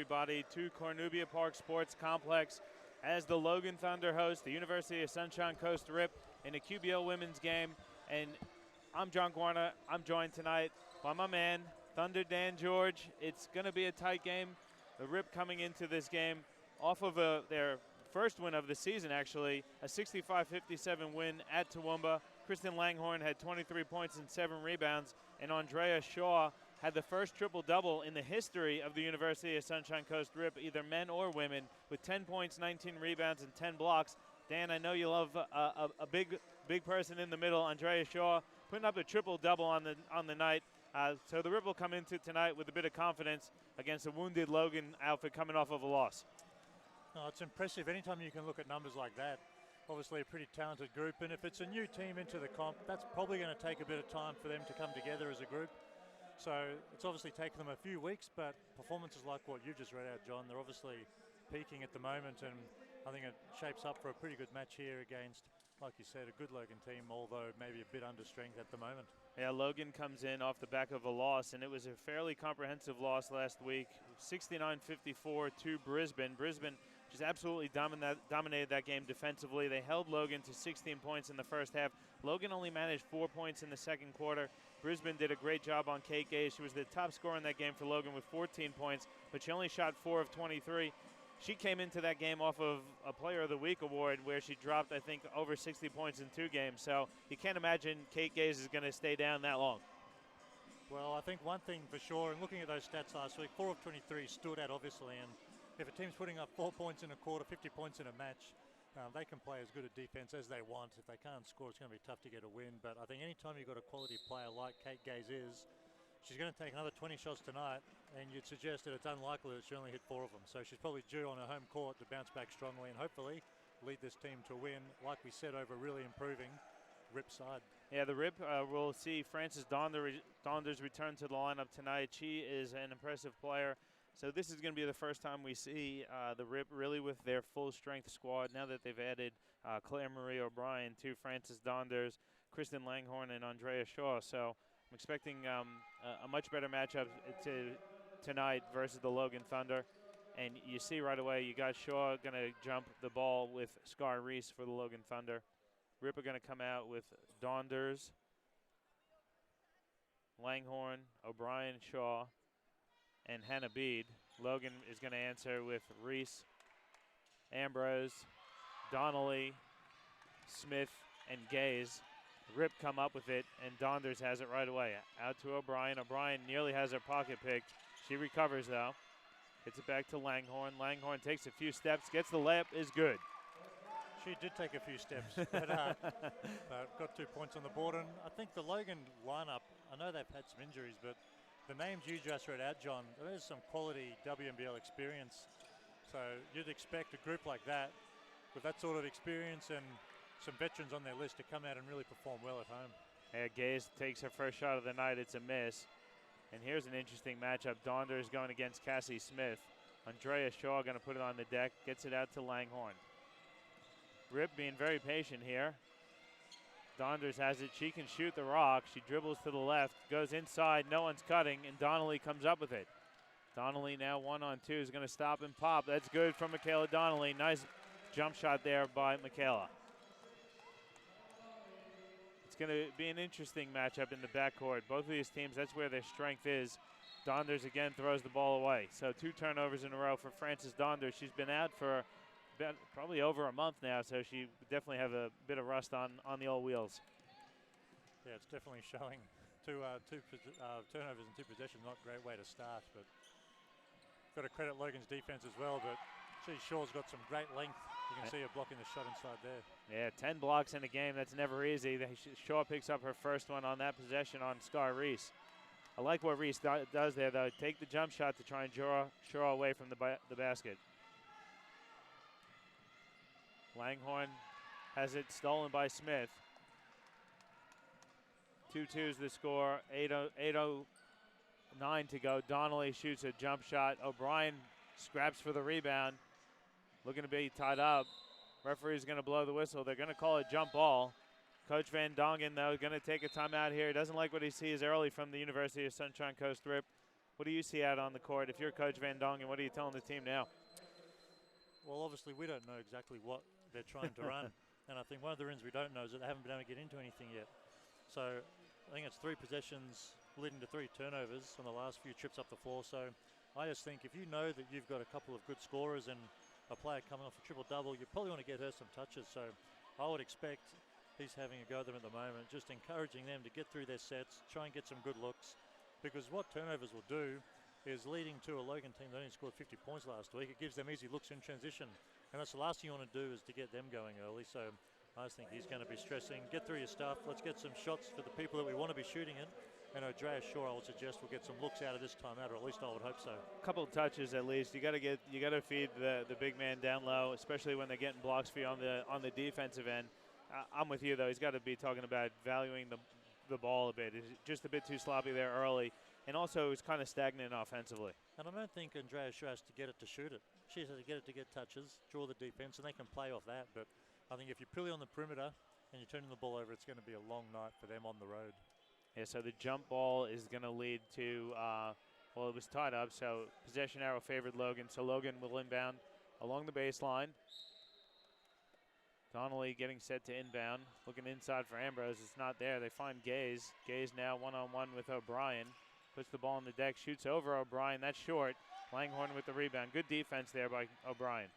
everybody, to Cornubia Park Sports Complex as the Logan Thunder host the University of Sunshine Coast Rip in a QBL women's game. And I'm John Guarna. I'm joined tonight by my man, Thunder Dan George. It's going to be a tight game. The Rip coming into this game off of their first win of the season, actually, a 65-57 win at Toowoomba. Kristen Langhorne had 23 points and 7 rebounds, and Andrea Shaw had the first triple-double in the history of the University of Sunshine Coast Rip, either men or women, with 10 points, 19 rebounds, and 10 blocks. Dan, I know you love a big person in the middle, Andrea Shaw, putting up a triple-double on the night. So the Rip will come into tonight with a bit of confidence against a wounded Logan outfit coming off of a loss. No, it's impressive. Anytime you can look at numbers like that, obviously a pretty talented group. And if it's a new team into the comp, that's probably going to take a bit of time for them to come together as a group. So it's obviously taken them a few weeks, but performances like what you just read out, John, they're obviously peaking at the moment, and I think it shapes up for a pretty good match here against, like you said, a good Logan team, although maybe a bit under strength at the moment. Yeah, Logan comes in off the back of a loss, and it was a fairly comprehensive loss last week, 69-54 to Brisbane. Brisbane just absolutely dominated that game defensively. They held Logan to 16 points in the first half. Logan only managed 4 points in the second quarter. Brisbane did a great job on Kate Gaze. She was the top scorer in that game for Logan with 14 points, but she only shot 4 of 23. She came into that game off of a Player of the Week award where she dropped, I think, over 60 points in 2 games. So you can't imagine Kate Gaze is going to stay down that long. Well, I think one thing for sure, and looking at those stats last week, 4 of 23 stood out, obviously, and if a team's putting up 4 points in a quarter, 50 points in a match, they can play as good a defense as they want. If they can't score, it's going to be tough to get a win. But I think anytime you've got a quality player like Kate Gaze is, she's going to take another 20 shots tonight, and you'd suggest that it's unlikely that she only hit 4 of them. So she's probably due on her home court to bounce back strongly and hopefully lead this team to a win, like we said, over really improving Rip side. Yeah, the Rip will see Frances Donders return to the lineup tonight. She is an impressive player. So this is going to be the first time we see the Rip really with their full-strength squad now that they've added Claire Marie O'Brien to Frances Donders, Kristen Langhorne, and Andrea Shaw. So I'm expecting a much better matchup tonight versus the Logan Thunder. And you see right away you got Shaw going to jump the ball with Scar Reese for the Logan Thunder. Rip are going to come out with Donders, Langhorne, O'Brien, Shaw, and Hannah Bede. Logan is going to answer with Reese, Ambrose, Donnelly, Smith, and Gaze. Rip come up with it, and Donders has it right away. Out to O'Brien. O'Brien nearly has her pocket picked. She recovers, though. Gets it back to Langhorne. Langhorne takes a few steps, gets the layup, is good. She did take a few steps, but got 2 points on the board. And I think the Logan lineup, I know they've had some injuries, but the names you just read out, John, there's some quality WNBL experience. So you'd expect a group like that, with that sort of experience and some veterans on their list, to come out and really perform well at home. Yeah, Gaze takes her first shot of the night. It's a miss. And here's an interesting matchup. Donders going against Cassie Smith. Andrea Shaw going to put it on the deck, gets it out to Langhorne. Rip being very patient here. Donders has it. She can shoot the rock. She dribbles to the left, goes inside. No one's cutting, and Donnelly comes up with it. Donnelly now 1-on-2 is going to stop and pop. That's good from Michaela Donnelly. Nice jump shot there by Michaela. It's going to be an interesting matchup in the backcourt. Both of these teams, that's where their strength is. Donders again throws the ball away. So 2 turnovers in a row for Frances Donders. She's been out for probably over a month now, so she definitely have a bit of rust on the old wheels. Yeah, it's definitely showing. Two turnovers and 2 possessions, not a great way to start, but got to credit Logan's defense as well, but Shaw's got some great length. You can see her blocking the shot inside there. Yeah, 10 blocks in a game, that's never easy. Shaw picks up her first one on that possession on Scar Reese. I like what Reese does there, though. Take the jump shot to try and draw Shaw away from the basket. Langhorne has it stolen by Smith. 2-2 is the score. 8:09 to go. Donnelly shoots a jump shot. O'Brien scraps for the rebound. Looking to be tied up. Referee's going to blow the whistle. They're going to call it jump ball. Coach Van Dongen, though, going to take a timeout here. He doesn't like what he sees early from the University of Sunshine Coast Rip. What do you see out on the court? If you're Coach Van Dongen, what are you telling the team now? Well, obviously we don't know exactly what they're trying to run. And I think one of the reasons we don't know is that they haven't been able to get into anything yet. So I think it's 3 possessions leading to 3 turnovers on the last few trips up the floor. So I just think if you know that you've got a couple of good scorers and a player coming off a triple-double, you probably want to get her some touches. So I would expect he's having a go at them at the moment, just encouraging them to get through their sets, try and get some good looks. Because what turnovers will do is leading to a Logan team that only scored 50 points last week. It gives them easy looks in transition. And that's the last thing you want to do is to get them going early. So I just think he's going to be stressing, get through your stuff. Let's get some shots for the people that we want to be shooting in. And Andrea Shaw, I would suggest, will get some looks out of this time out, or at least I would hope so. A couple of touches at least. You got to feed the big man down low, especially when they're getting blocks for you on the defensive end. I'm with you though. He's got to be talking about valuing the ball a bit. He's just a bit too sloppy there early, and also he's kind of stagnant offensively. And I don't think Andrea Shaw has to get it to shoot it. She has to get it to get touches, draw the defense, and they can play off that. But I think if you're purely on the perimeter and you're turning the ball over, it's going to be a long night for them on the road. Yeah, so the jump ball is going to lead to, well, it was tied up, so possession arrow favored Logan. So Logan will inbound along the baseline. Donnelly getting set to inbound, looking inside for Ambrose. It's not there. They find Gaze. Gaze now one-on-one with O'Brien. Puts the ball on the deck, shoots over O'Brien. That's short. Langhorne with the rebound. Good defense there by O'Brien.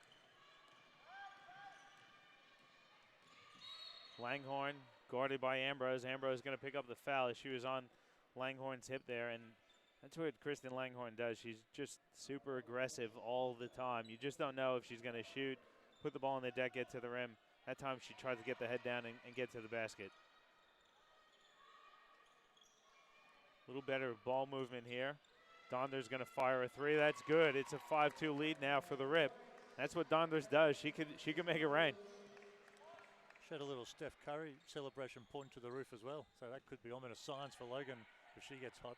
Langhorne guarded by Ambrose. Ambrose going to pick up the foul. She was on Langhorne's hip there, and that's what Kristen Langhorne does. She's just super aggressive all the time. You just don't know if she's going to shoot, put the ball on the deck, get to the rim. That time she tries to get the head down and get to the basket. A little better ball movement here. Donders going to fire a 3. That's good. It's a 5-2 lead now for the Rip. That's what Donders does. She can make it rain. She had a little Steph Curry celebration point to the roof as well. So that could be ominous signs for Logan if she gets hot.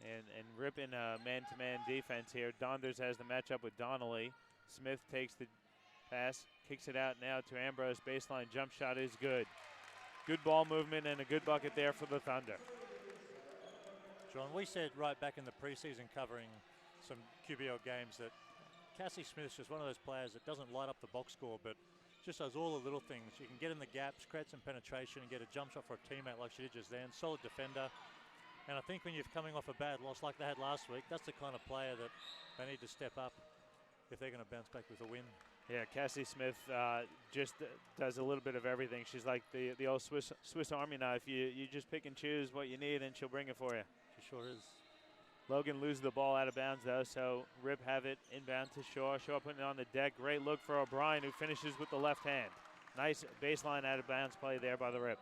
And Rip in a man-to-man defense here. Donders has the matchup with Donnelly. Smith takes the pass, kicks it out now to Ambrose. Baseline jump shot is good. Good ball movement and a good bucket there for the Thunder. John, we said right back in the preseason covering some QBL games that Cassie Smith's just one of those players that doesn't light up the box score, but just does all the little things. She can get in the gaps, create some penetration, and get a jump shot for a teammate like she did just then. Solid defender. And I think when you're coming off a bad loss like they had last week, that's the kind of player that they need to step up if they're going to bounce back with a win. Yeah, Cassie Smith just does a little bit of everything. She's like the old Swiss Army knife. You just pick and choose what you need, and she'll bring it for you. She sure is. Logan loses the ball out of bounds, though, so Rip have it inbound to Shaw. Shaw putting it on the deck. Great look for O'Brien, who finishes with the left hand. Nice baseline out of bounds play there by the Rip.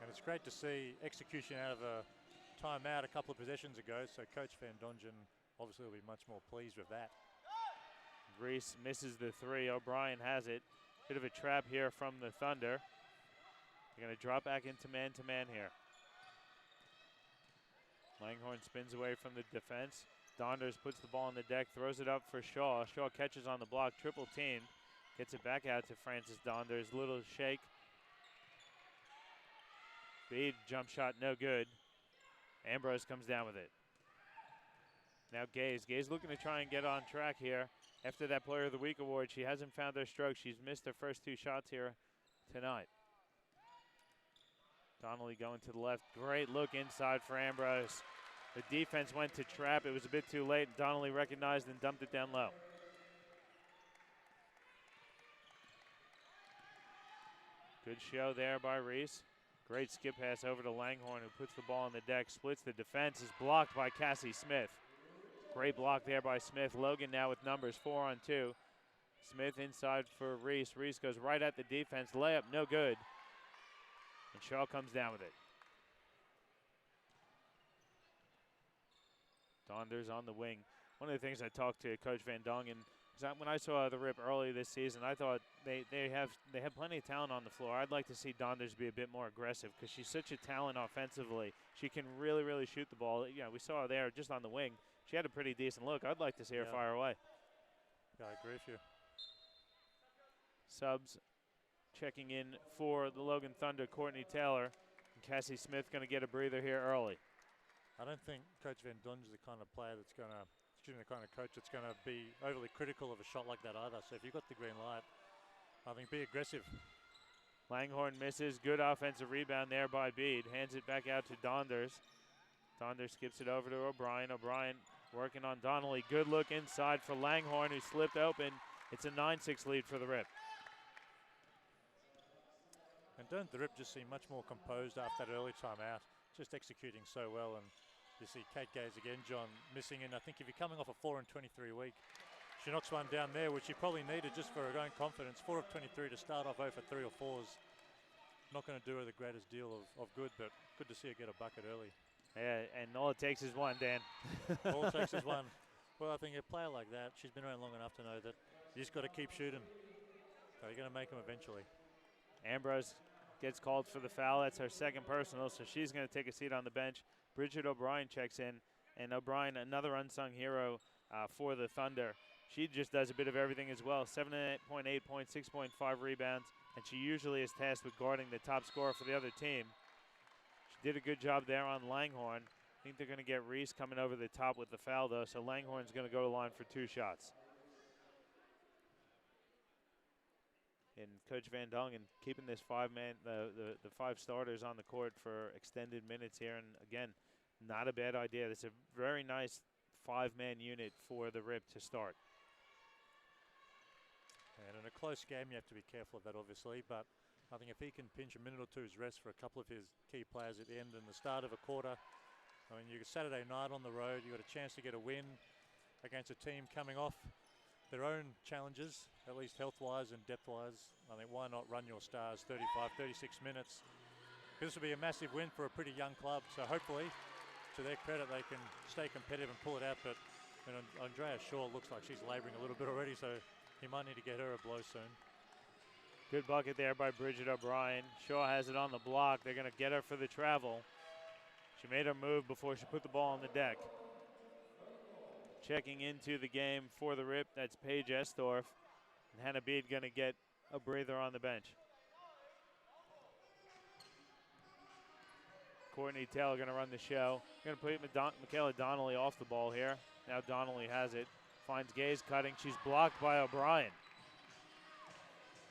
And it's great to see execution out of a timeout a couple of possessions ago, so Coach Van Dongen obviously will be much more pleased with that. Reese misses the 3. O'Brien has it. Bit of a trap here from the Thunder. They're going to drop back into man-to-man here. Langhorne spins away from the defense. Donders puts the ball on the deck, throws it up for Shaw. Shaw catches on the block, triple team. Gets it back out to Francis Donders. Little shake. Speed jump shot, no good. Ambrose comes down with it. Now Gaze. Gaze looking to try and get on track here. After that Player of the Week award, she hasn't found her stroke. She's missed her first 2 shots here tonight. Donnelly going to the left. Great look inside for Ambrose. The defense went to trap. It was a bit too late. Donnelly recognized and dumped it down low. Good show there by Reese. Great skip pass over to Langhorne, who puts the ball on the deck, splits the defense, is blocked by Cassie Smith. Great block there by Smith. Logan now with numbers, 4-on-2. Smith inside for Reese. Reese goes right at the defense. Layup, no good. And Shaw comes down with it. Donders on the wing. One of the things I talked to Coach Van Dongen is that when I saw the Rip early this season, I thought they have plenty of talent on the floor. I'd like to see Donders be a bit more aggressive because she's such a talent offensively. She can really, really shoot the ball. Yeah, we saw her there just on the wing. She had a pretty decent look. I'd like to see her fire away. Yeah, I agree with you. Subs checking in for the Logan Thunder, Courtney Taylor. And Cassie Smith going to get a breather here early. I don't think Coach Van Donge is the kind of player that's going to, the kind of coach that's going to be overly critical of a shot like that either. So if you've got the green light, I think be aggressive. Langhorne misses. Good offensive rebound there by Bede. Hands it back out to Donders. Donders skips it over to O'Brien. O'Brien working on Donnelly. Good look inside for Langhorne, who slipped open. It's a 9-6 lead for the Rip. And don't the Rip just seem much more composed after that early timeout, just executing so well. And you see Kate Gaze again, John, missing in. I think if you're coming off a 4 and 23 week, she knocks one down there, which she probably needed just for her own confidence. 4 of 23 to start off 0 for 3 or 4s. Not going to do her the greatest deal of good, but good to see her get a bucket early. Yeah, and all it takes is one, Dan. All it takes is one. Well, I think a player like that, she's been around long enough to know that you just got to keep shooting. So you're going to make them eventually. Ambrose gets called for the foul. That's her second personal, so she's going to take a seat on the bench. Bridget O'Brien checks in, and O'Brien, another unsung hero for the Thunder. She just does a bit of everything as well. 7.8 points, 6.5 rebounds, and she usually is tasked with guarding the top scorer for the other team. She did a good job there on Langhorne. I think they're going to get Reese coming over the top with the foul, though, so Langhorne's going to go to the line for 2 shots. And Coach Van Dongen keeping this the 5 starters on the court for extended minutes here. And again, not a bad idea. It's a very nice 5-man unit for the Rip to start. And in a close game, you have to be careful of that, obviously. But I think if he can pinch a minute or two's rest for a couple of his key players at the end and the start of a quarter, I mean, you Saturday night on the road, you got a chance to get a win against a team coming off their own challenges, at least health-wise and depth-wise. I think why not run your stars 35, 36 minutes? This will be a massive win for a pretty young club. So hopefully, to their credit, they can stay competitive and pull it out. But Andrea Shaw looks like she's labouring a little bit already, so he might need to get her a blow soon. Good bucket there by Bridget O'Brien. Shaw has it on the block. They're going to get her for the travel. She made her move before she put the ball on the deck. Checking into the game for the Rip, that's Paige Estorff. And Hannah Bede going to get a breather on the bench. Courtney Taylor going to run the show. Going to put Michaela Donnelly off the ball here. Now Donnelly has it. Finds Gaze cutting. She's blocked by O'Brien.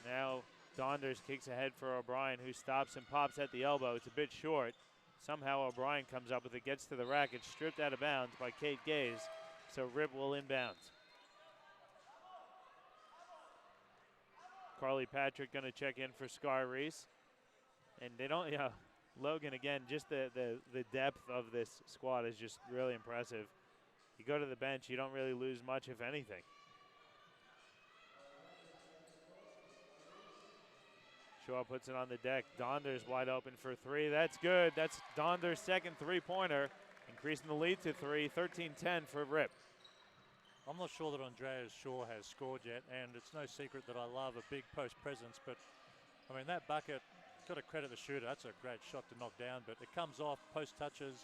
Now Donders kicks ahead for O'Brien, who stops and pops at the elbow. It's a bit short. Somehow O'Brien comes up with it, gets to the rack. It's stripped out of bounds by Kate Gaze. So Rip will inbounds. Carly Patrick going to check in for Scar Reese. And they don't, Logan again, just the depth of this squad is just really impressive. You go to the bench, you don't really lose much, if anything. Shaw puts it on the deck. Donders wide open for 3. That's good. That's Donders' second 3-pointer, increasing the lead to 3, 13-10 for Rip. I'm not sure that Andrea Shaw has scored yet, and it's no secret that I love a big post presence, but I mean, that bucket, got to credit the shooter. That's a great shot to knock down, but it comes off, post touches,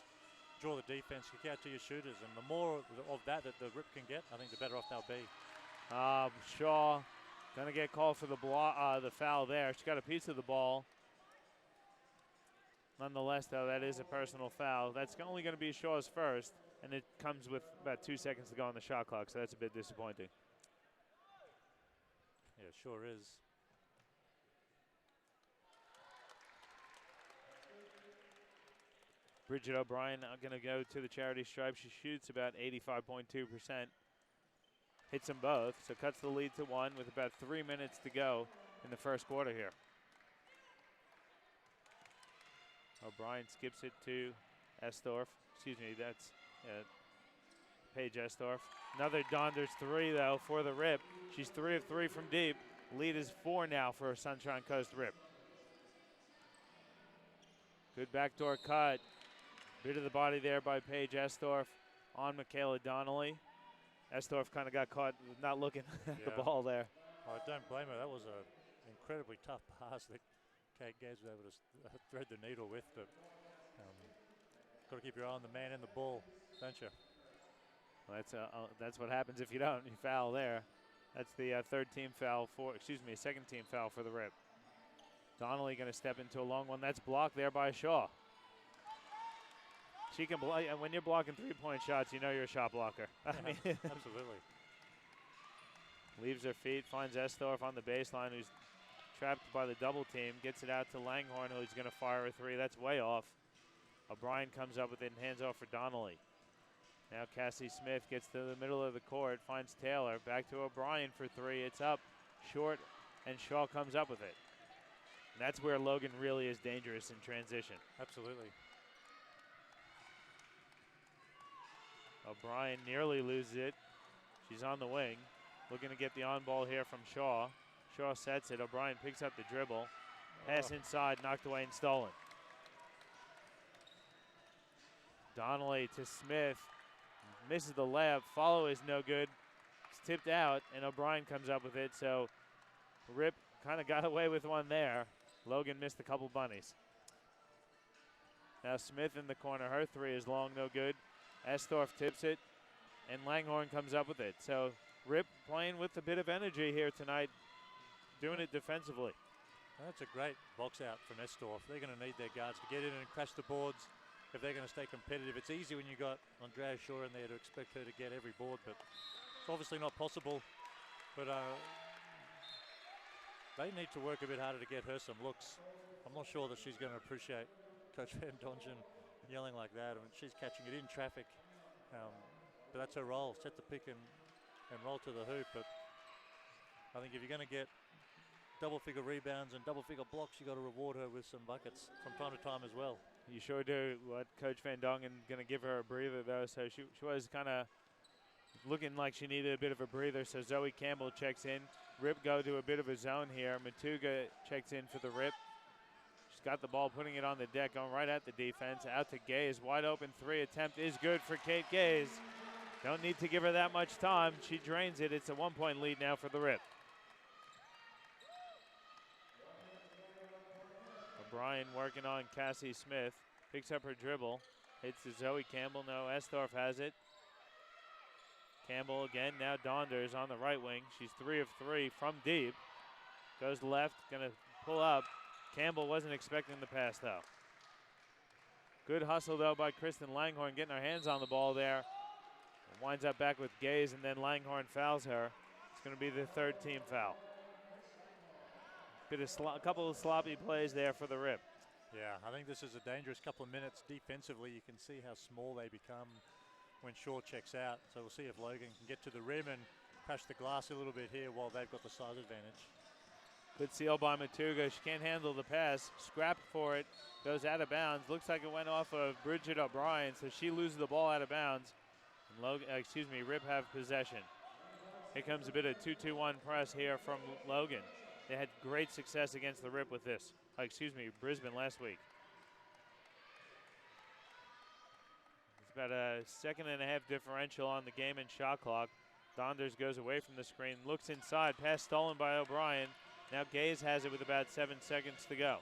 draw the defense, kick out to your shooters, and the more of that the Rip can get, I think the better off they'll be. Shaw going to get called for the foul there. She got a piece of the ball. Nonetheless, though, that is a personal foul. That's only going to be Shaw's first, and it comes with about 2 seconds to go on the shot clock, so that's a bit disappointing. Yeah, sure is. Bridget O'Brien going to go to the charity stripe. She shoots about 85.2%. Hits them both, so cuts the lead to 1 with about 3 minutes to go in the first quarter here. O'Brien skips it to Estorff. Excuse me, that's Paige Estorff. Another Donders 3, though, for the Rip. She's 3 of 3 from deep. Lead is 4 now for Sunshine Coast Rip. Good backdoor cut. Bit of the body there by Paige Estorff on Michaela Donnelly. Estorff kind of got caught not looking at the ball there. I don't blame her. That was an incredibly tough pass that Kate Gaze was able to thread the needle with. But got to keep your eye on the man and the ball, don't you? Well, that's what happens if you don't. You foul there. That's the second team foul for the Rip. Donnelly going to step into a long one. That's blocked there by Shaw. She can block, and when you're blocking three-point shots, you know you're a shot blocker. I mean, absolutely. Leaves her feet, finds Estorff on the baseline, who's trapped by the double team. Gets it out to Langhorn, who's going to fire a three. That's way off. O'Brien comes up with it and hands off for Donnelly. Now Cassie Smith gets to the middle of the court, finds Taylor. Back to O'Brien for three. It's up, short, and Shaw comes up with it. And that's where Logan really is dangerous in transition. Absolutely. O'Brien nearly loses it. She's on the wing. Looking to get the on ball here from Shaw. Shaw sets it. O'Brien picks up the dribble. Pass inside, knocked away and stolen. Donnelly to Smith. Misses the layup. Follow is no good. It's tipped out, and O'Brien comes up with it. So Rip kind of got away with one there. Logan missed a couple bunnies. Now Smith in the corner. Her three is long, no good. Estorff tips it, and Langhorn comes up with it. So Rip playing with a bit of energy here tonight, doing it defensively. That's a great box out from Estorff. They're going to need their guards to get in and crash the boards if they're going to stay competitive. It's easy when you got Andrea Shaw in there to expect her to get every board, but it's obviously not possible. But they need to work a bit harder to get her some looks. I'm not sure that she's going to appreciate Coach Van Dongen yelling like that. I mean, she's catching it in traffic, but that's her role. Set the pick and roll to the hoop. But I think if you're going to get double-figure rebounds and double-figure blocks, you got to reward her with some buckets from time to time as well. You sure do. What Coach Van Dongen going to give her a breather though, so she was kind of looking like she needed a bit of a breather. So Zoe Campbell checks in. Rip go to a bit of a zone here. Matuga checks in for the Rip. She's got the ball, putting it on the deck, going right at the defense. Out to Gaze, wide open three attempt is good for Kate Gaze. Don't need to give her that much time. She drains it. It's a 1-point lead now for the Rip. O'Brien working on Cassie Smith. Picks up her dribble. Hits to Zoe Campbell. No, Estorff has it. Campbell again. Now Donders on the right wing. She's 3 of 3 from deep. Goes left. Going to pull up. Campbell wasn't expecting the pass, though. Good hustle, though, by Kristen Langhorn, getting her hands on the ball there. Winds up back with Gaze, and then Langhorn fouls her. It's going to be the third team foul. A couple of sloppy plays there for the Rip. Yeah, I think this is a dangerous couple of minutes. Defensively, you can see how small they become when Shaw checks out. So we'll see if Logan can get to the rim and crash the glass a little bit here while they've got the size advantage. Good seal by Matuga. She can't handle the pass. Scrapped for it. Goes out of bounds. Looks like it went off of Bridget O'Brien, so she loses the ball out of bounds. And Rip have possession. Here comes a bit of 2-2-1 press here from Logan. They had great success against the Rip with this. Brisbane last week. It's about a 1.5-second differential on the game and shot clock. Donders goes away from the screen, looks inside, pass stolen by O'Brien. Now Gaze has it with about 7 seconds to go.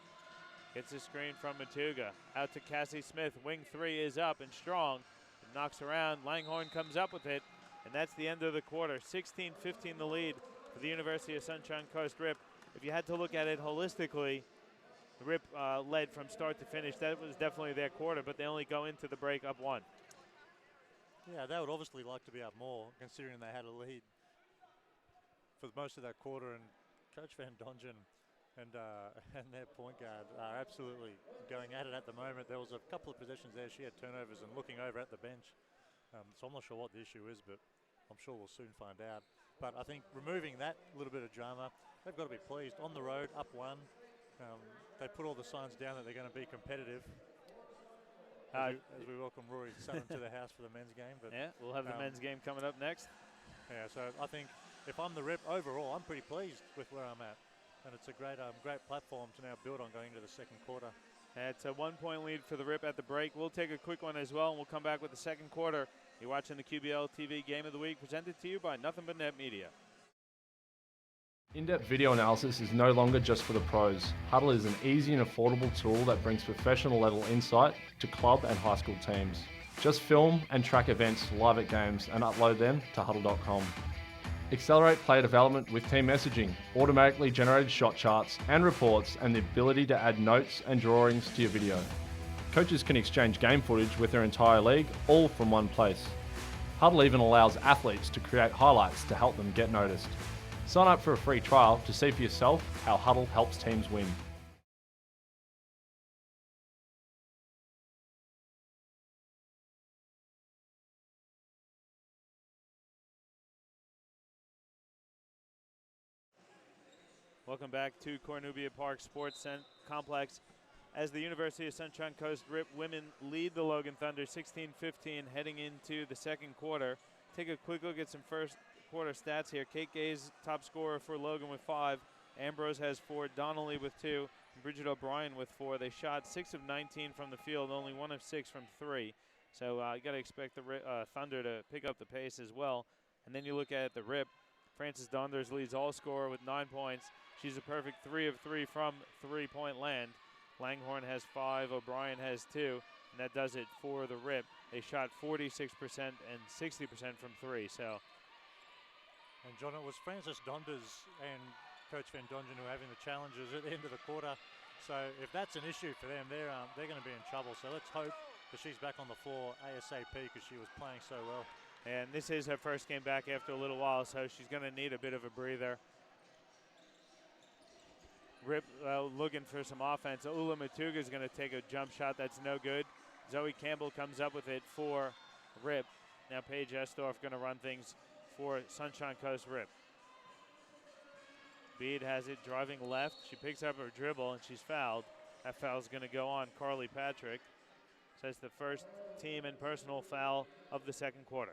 Gets a screen from Matuga. Out to Cassie Smith. Wing three is up and strong. It knocks around. Langhorn comes up with it. And that's the end of the quarter. 16-15 the lead for the University of Sunshine Coast Rip. If you had to look at it holistically, the Rip led from start to finish. That was definitely their quarter, but they only go into the break up 1. Yeah, they would obviously like to be up more, considering they had a lead for most of that quarter. And Coach Van Dongen and their point guard are absolutely going at it at the moment. There was a couple of possessions there. She had turnovers and looking over at the bench. So I'm not sure what the issue is, but I'm sure we'll soon find out. But I think removing that little bit of drama, they've got to be pleased. On the road, up 1. They put all the signs down that they're going to be competitive. As we welcome Rory Sutton to the house for the men's game. But, yeah, we'll have the men's game coming up next. Yeah, so I think if I'm the Rip, overall, I'm pretty pleased with where I'm at. And it's a great platform to now build on going into the second quarter. It's a 1-point lead for the Rip at the break. We'll take a quick one as well, and we'll come back with the second quarter. You're watching the QBL TV Game of the Week, presented to you by Nothing But Net Media. In-depth video analysis is no longer just for the pros. Huddle is an easy and affordable tool that brings professional level insight to club and high school teams. Just film and track events live at games and upload them to huddle.com. Accelerate player development with team messaging, automatically generated shot charts and reports, and the ability to add notes and drawings to your video. Coaches can exchange game footage with their entire league, all from one place. Huddle even allows athletes to create highlights to help them get noticed. Sign up for a free trial to see for yourself how Huddle helps teams win. Welcome back to Cornubia Park Sports Complex as the University of Sunshine Coast Rip women lead the Logan Thunder 16-15 heading into the second quarter. Take a quick look at some first quarter stats here. Kate Gay's top scorer for Logan with 5. Ambrose has 4. Donnelly with 2. And Bridget O'Brien with 4. They shot 6 of 19 from the field, only 1 of 6 from 3. So you got to expect the Thunder to pick up the pace as well. And then you look at the Rip. Frances Donders leads all scorer with 9 points. She's a perfect 3 of 3 from three-point land. Langhorne has 5, O'Brien has 2, and that does it for the Rip. They shot 46% and 60% from 3. So, and John, it was Frances Donders and Coach Van Dongen who are having the challenges at the end of the quarter. So if that's an issue for them, they're going to be in trouble. So let's hope that she's back on the floor ASAP because she was playing so well. And this is her first game back after a little while, so she's going to need a bit of a breather. Rip looking for some offense. Ula Matuga is going to take a jump shot that's no good. Zoe Campbell comes up with it for Rip. Now Paige Estorff going to run things for Sunshine Coast Rip. Bede has it driving left. She picks up her dribble and she's fouled. That foul is going to go on Carly Patrick. So that's the first team and personal foul of the second quarter.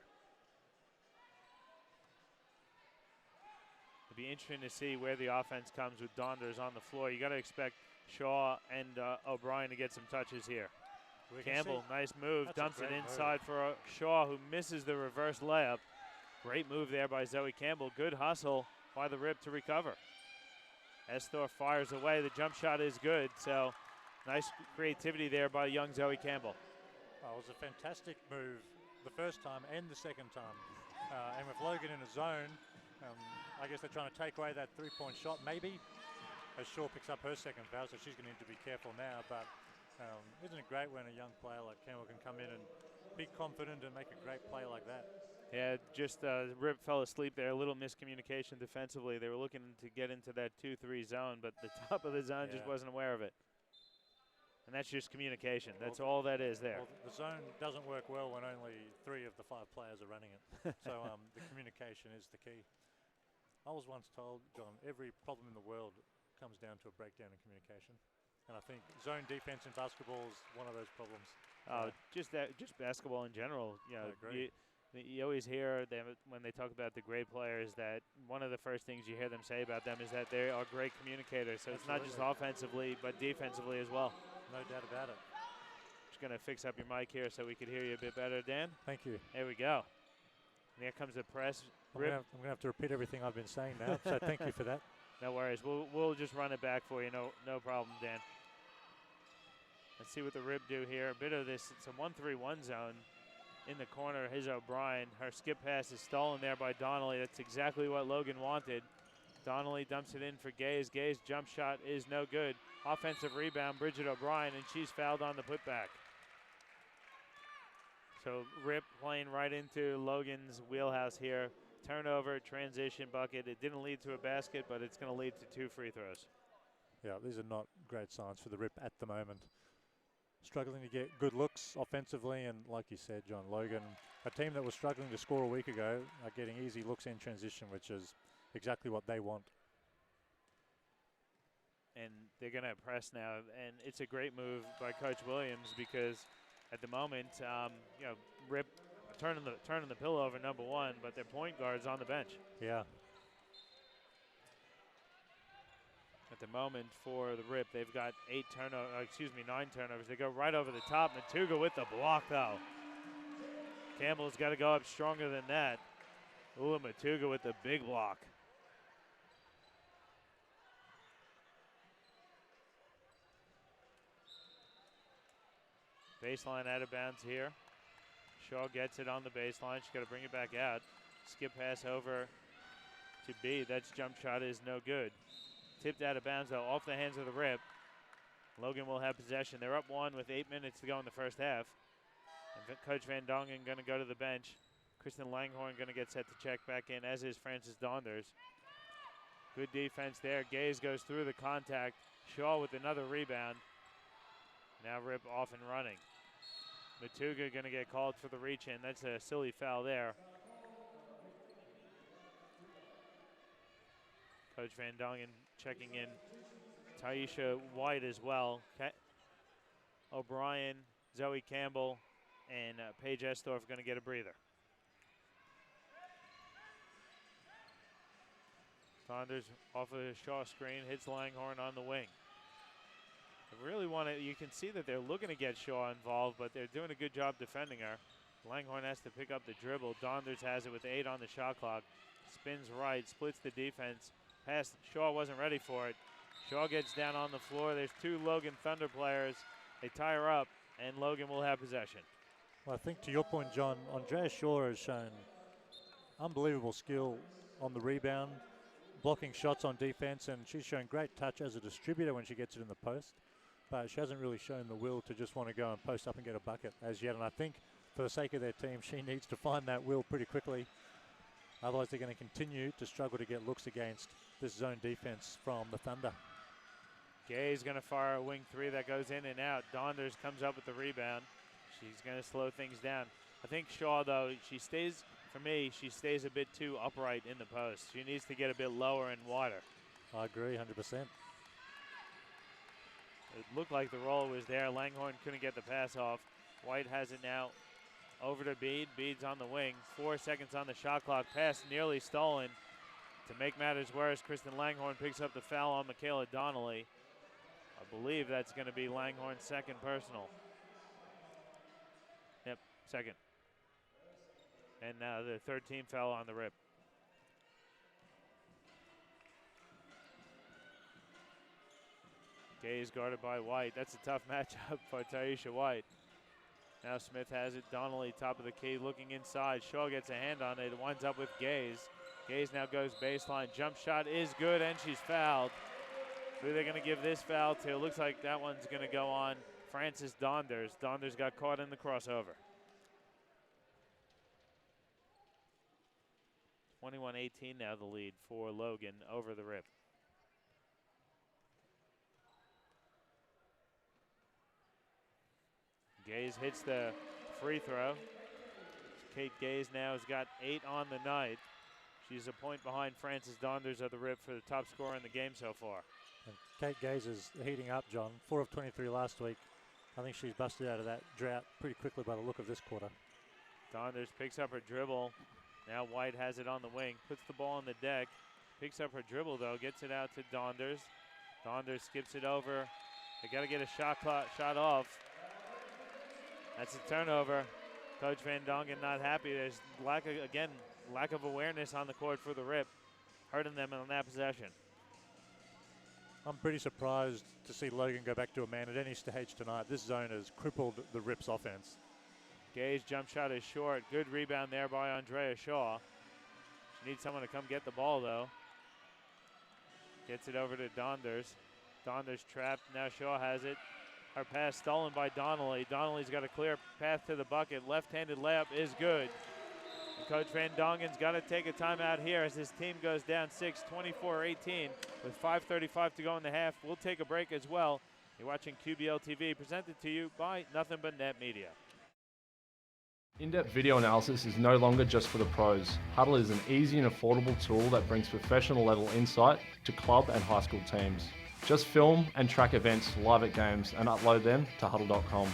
It'll be interesting to see where the offense comes with Donders on the floor. You got to expect Shaw and O'Brien to get some touches here. Campbell, nice move, dumps it inside for Shaw, who misses the reverse layup. Great move there by Zoe Campbell. Good hustle by the Rip to recover. Estorff fires away. The jump shot is good, so nice creativity there by young Zoe Campbell. Oh, it was a fantastic move the first time and the second time. And with Logan in a zone, I guess they're trying to take away that three-point shot, maybe, as Shaw picks up her second foul, so she's going to need to be careful now. But isn't it great when a young player like Campbell can come in and be confident and make a great play like that? Yeah, just Rip fell asleep there. A little miscommunication defensively. They were looking to get into that 2-3 zone, but the top of the zone just wasn't aware of it. And that's just communication. That's all that is there. Well, the zone doesn't work well when only 3 of the 5 players are running it. So the communication is the key. I was once told, John, every problem in the world comes down to a breakdown in communication. And I think zone defense in basketball is one of those problems. Just basketball in general. You know, you always hear them when they talk about the great players that one of the first things you hear them say about them is that they are great communicators. So it's not just offensively, but defensively as well. No doubt about it. Just going to fix up your mic here so we could hear you a bit better, Dan. Thank you. There we go. And here comes the press. I'm going to have to repeat everything I've been saying now, so thank you for that. No worries. We'll just run it back for you. No problem, Dan. Let's see what the Rip do here. A bit of this. It's a 1-3-1 zone. In the corner, his O'Brien. Her skip pass is stolen there by Donnelly. That's exactly what Logan wanted. Donnelly dumps it in for Gaze. Gaze jump shot is no good. Offensive rebound, Bridget O'Brien, and she's fouled on the putback. So Rip playing right into Logan's wheelhouse here. Turnover, transition bucket. It didn't lead to a basket, but it's going to lead to 2 free throws. Yeah, these are not great signs for the Rip at the moment. Struggling to get good looks offensively, and like you said, John, Logan, a team that was struggling to score a week ago, are getting easy looks in transition, which is exactly what they want. And they're going to press now, and it's a great move by Coach Williams because at the moment, Rip turning the pillow over number 1, but their point guard's on the bench. Yeah. At the moment for the Rip, they've got 9 turnovers. They go right over the top. Matuga with the block, though. Campbell's got to go up stronger than that. Ula Matuga with the big block. Baseline out of bounds here. Shaw gets it on the baseline. She's got to bring it back out. Skip pass over to B. That's jump shot is no good. Tipped out of bounds, though, off the hands of the Rip. Logan will have possession. They're up 1 with 8 minutes to go in the first half. And Coach Van Dongen going to go to the bench. Kristen Langhorn going to get set to check back in, as is Frances Donders. Good defense there. Gaze goes through the contact. Shaw with another rebound. Now Rip off and running. Matuga going to get called for the reach in. That's a silly foul there. Coach Van Dongen checking in Taisha White as well. O'Brien, Zoe Campbell, and Paige Estorff going to get a breather. Saunders off of the Shaw screen, hits Langhorn on the wing. I really want to, you can see that they're looking to get Shaw involved, but they're doing a good job defending her. Langhorn has to pick up the dribble. Donders has it with 8 on the shot clock. Spins right, splits the defense. Pass, Shaw wasn't ready for it. Shaw gets down on the floor. There's 2 Logan Thunder players. They tie her up, and Logan will have possession. Well, I think to your point, John, Andrea Shaw has shown unbelievable skill on the rebound, blocking shots on defense, and she's shown great touch as a distributor when she gets it in the post. But she hasn't really shown the will to just want to go and post up and get a bucket as yet. And I think for the sake of their team, she needs to find that will pretty quickly. Otherwise, they're going to continue to struggle to get looks against this zone defense from the Thunder. Gay's going to fire a wing 3 that goes in and out. Donders comes up with the rebound. She's going to slow things down. I think Shaw, though, for me, she stays a bit too upright in the post. She needs to get a bit lower and wider. I agree, 100%. It looked like the roll was there. Langhorn couldn't get the pass off. White has it now over to Bede. Bede's on the wing. 4 seconds on the shot clock. Pass nearly stolen. To make matters worse, Kristen Langhorn picks up the foul on Michaela Donnelly. I believe that's going to be Langhorn's second personal. Yep, second. And now the third team foul on the Rip. Gay is guarded by White. That's a tough matchup for Taisha White. Now Smith has it. Donnelly, top of the key, looking inside. Shaw gets a hand on it. It winds up with Gaze. Gaze now goes baseline. Jump shot is good, and she's fouled. Who are they going to give this foul to? It looks like that one's going to go on Frances Donders. Donders got caught in the crossover. 21-18 now the lead for Logan over the Rip. Gaze hits the free throw. Kate Gaze now has got 8 on the night. She's a point behind Frances Donders of the Rip for the top scorer in the game so far. And Kate Gaze is heating up, John. 4 of 23 last week. I think she's busted out of that drought pretty quickly by the look of this quarter. Donders picks up her dribble. Now White has it on the wing, puts the ball on the deck, picks up her dribble though, gets it out to Donders. Donders skips it over. They got to get a shot off. That's a turnover. Coach Van Dongen not happy. There's lack of awareness on the court for the Rip, hurting them on that possession. I'm pretty surprised to see Logan go back to a man at any stage tonight. This zone has crippled the Rip's offense. Gay's jump shot is short. Good rebound there by Andrea Shaw. She needs someone to come get the ball, though. Gets it over to Donders. Donders trapped. Now Shaw has it. Her pass stolen by Donnelly. Donnelly's got a clear path to the bucket. Left-handed layup is good. And Coach Van Dongen's got to take a timeout here as his team goes down 6, 24-18 with 5:35 to go in the half. We'll take a break as well. You're watching QBL TV, presented to you by Nothing But Net Media. In-depth video analysis is no longer just for the pros. Huddle is an easy and affordable tool that brings professional level insight to club and high school teams. Just film and track events live at games and upload them to huddle.com.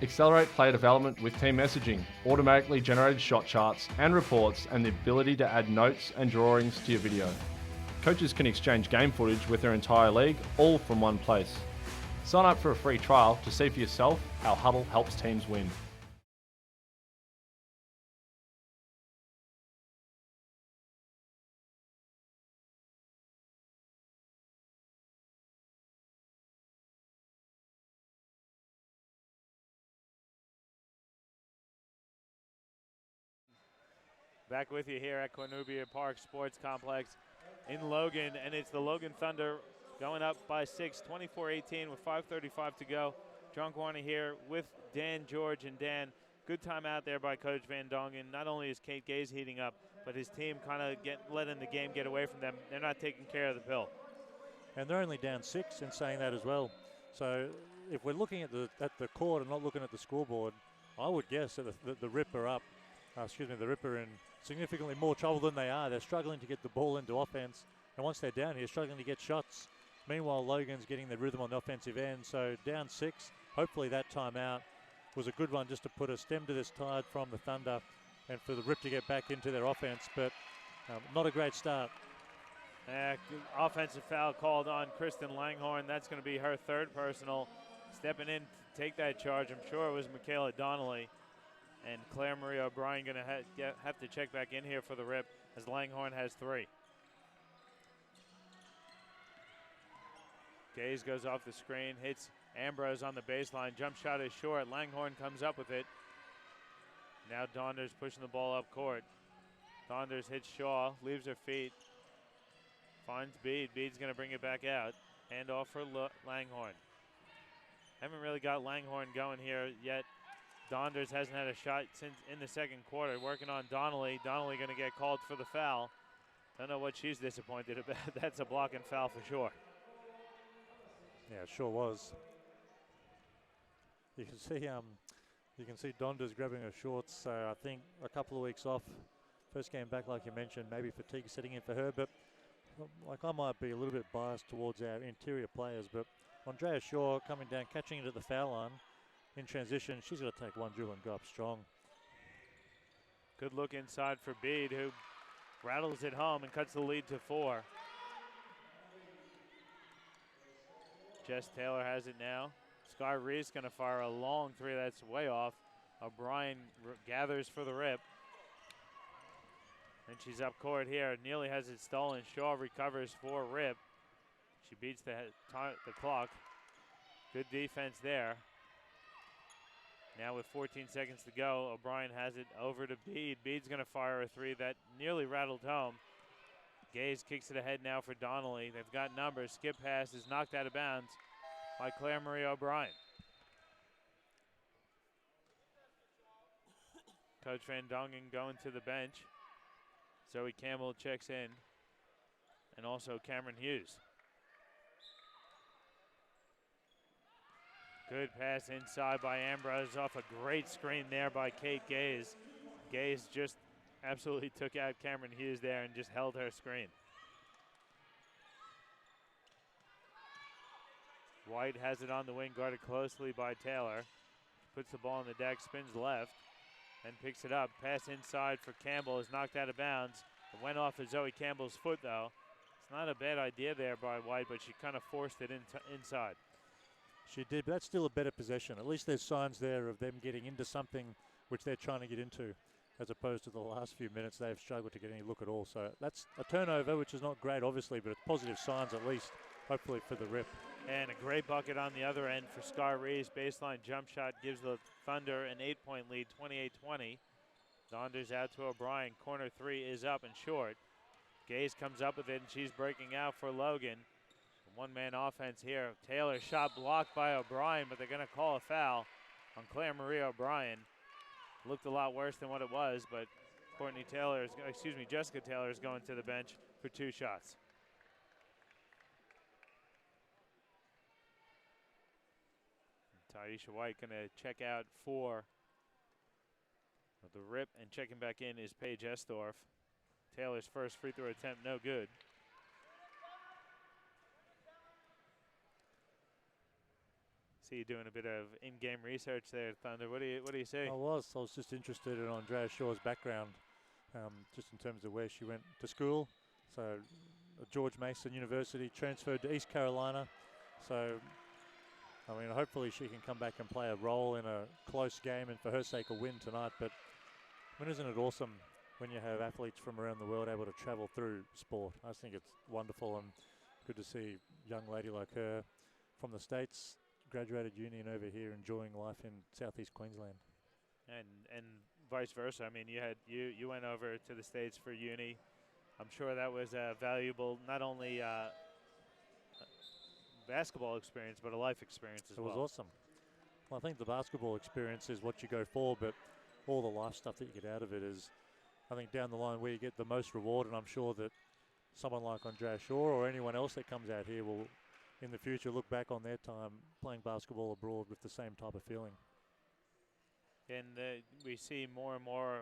Accelerate player development with team messaging, automatically generated shot charts and reports, and the ability to add notes and drawings to your video. Coaches can exchange game footage with their entire league, all from one place. Sign up for a free trial to see for yourself how Huddle helps teams win. Back with you here at Quinubia Park Sports Complex in Logan, and it's the Logan Thunder going up by 6, 24-18 with 5:35 to go. Drunk Warner here with Dan George. And Dan, good time out there by Coach Van Dongen. Not only is Kate Gaze heating up, but his team kind of letting the game get away from them. They're not taking care of the pill. And they're only down 6 in saying that as well. So if we're looking at the court and not looking at the scoreboard, I would guess that the Rip are up. The Rip are in significantly more trouble than they are. They're struggling to get the ball into offense. And once they're down here, struggling to get shots. Meanwhile, Logan's getting the rhythm on the offensive end. So down 6. Hopefully that timeout was a good one just to put a stem to this tide from the Thunder and for the Rip to get back into their offense. But not a great start. Offensive foul called on Kristen Langhorne. That's going to be her third personal. Stepping in to take that charge, I'm sure it was Michaela Donnelly. And Claire Marie O'Brien going to have to check back in here for the Rip as Langhorne has 3. Gaze goes off the screen, hits Ambrose on the baseline. Jump shot is short. Langhorne comes up with it. Now Donders pushing the ball up court. Donders hits Shaw, leaves her feet. Finds Bede. Bede's going to bring it back out. Hand off for Langhorne. Haven't really got Langhorne going here yet. Donders hasn't had a shot since in the second quarter. Working on Donnelly. Donnelly going to get called for the foul. Don't know what she's disappointed about. That's a blocking foul for sure. Yeah, it sure was. You can see Donders grabbing her shorts. So I think a couple of weeks off. First game back, like you mentioned, maybe fatigue setting in for her. But like I might be a little bit biased towards our interior players, but Andrea Shaw coming down, catching it at the foul line in transition. She's got to take one dribble and go up strong. Good look inside for Bede, who rattles it home and cuts the lead to 4. Jess Taylor has it now. Sky Reese going to fire a long 3 that's way off. O'Brien gathers for the Rip. And she's up court here. Neely has it stolen. Shaw recovers for Rip. She beats the clock. Good defense there. Now with 14 seconds to go, O'Brien has it over to Bede. Bede's going to fire a 3 that nearly rattled home. Gaze kicks it ahead now for Donnelly. They've got numbers. Skip pass is knocked out of bounds by Claire Marie O'Brien. Coach Van Dongen going to the bench. Zoe Campbell checks in. And also Cameron Hughes. Good pass inside by Ambrose off a great screen there by Kate Gaze. Gaze just absolutely took out Cameron Hughes there and just held her screen. White has it on the wing, guarded closely by Taylor. Puts the ball on the deck, spins left, and picks it up. Pass inside for Campbell is knocked out of bounds. It went off of Zoe Campbell's foot, though. It's not a bad idea there by White, but she kind of forced it inside. She did, but that's still a better possession. At least there's signs there of them getting into something which they're trying to get into, as opposed to the last few minutes they've struggled to get any look at all. So that's a turnover, which is not great, obviously, but it's positive signs at least, hopefully for the Rip. And a great bucket on the other end for Scar Reese. Baseline jump shot gives the Thunder an 8-point lead, 28-20. Donders out to O'Brien. Corner 3 is up and short. Gaze comes up with it, and she's breaking out for Logan. One-man offense here. Taylor shot blocked by O'Brien, but they're going to call a foul on Claire Marie O'Brien. Looked a lot worse than what it was, but Jessica Taylor is going to the bench for 2 shots. Taisha White going to check out for the Rip, and checking back in is Paige Estorff. Taylor's first free throw attempt, no good. See you doing a bit of in-game research there, Thunder. What do you say? I was just interested in Andrea Shaw's background, just in terms of where she went to school. So George Mason University, transferred to East Carolina. So I mean, hopefully she can come back and play a role in a close game, and for her sake a win tonight. But I mean, isn't it awesome when you have athletes from around the world able to travel through sport? I think it's wonderful and good to see a young lady like her from the States, graduated uni and over here enjoying life in southeast Queensland. And vice versa. I mean, you went over to the States for uni. I'm sure that was valuable, not only basketball experience, but a life experience as well. It was awesome. Well, I think the basketball experience is what you go for, but all the life stuff that you get out of it is, I think, down the line where you get the most reward. And I'm sure that someone like Andrea Shaw or anyone else that comes out here will, in the future, look back on their time playing basketball abroad with the same type of feeling. And we see more and more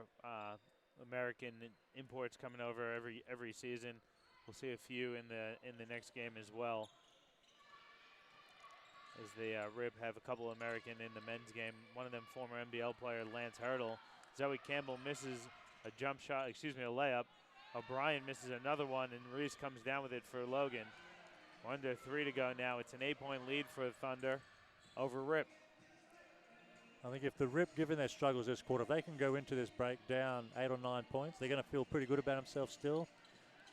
American imports coming over every season. We'll see a few in the next game as well, as the Rib have a couple American in the men's game. One of them former NBL player Lance Hurdle. Zoe Campbell misses a layup. O'Brien misses another one, and Reese comes down with it for Logan. Under 3 to go now. It's an 8-point lead for Thunder over Rip. I think if the Rip, given their struggles this quarter, if they can go into this break down 8 or 9 points, they're going to feel pretty good about themselves still.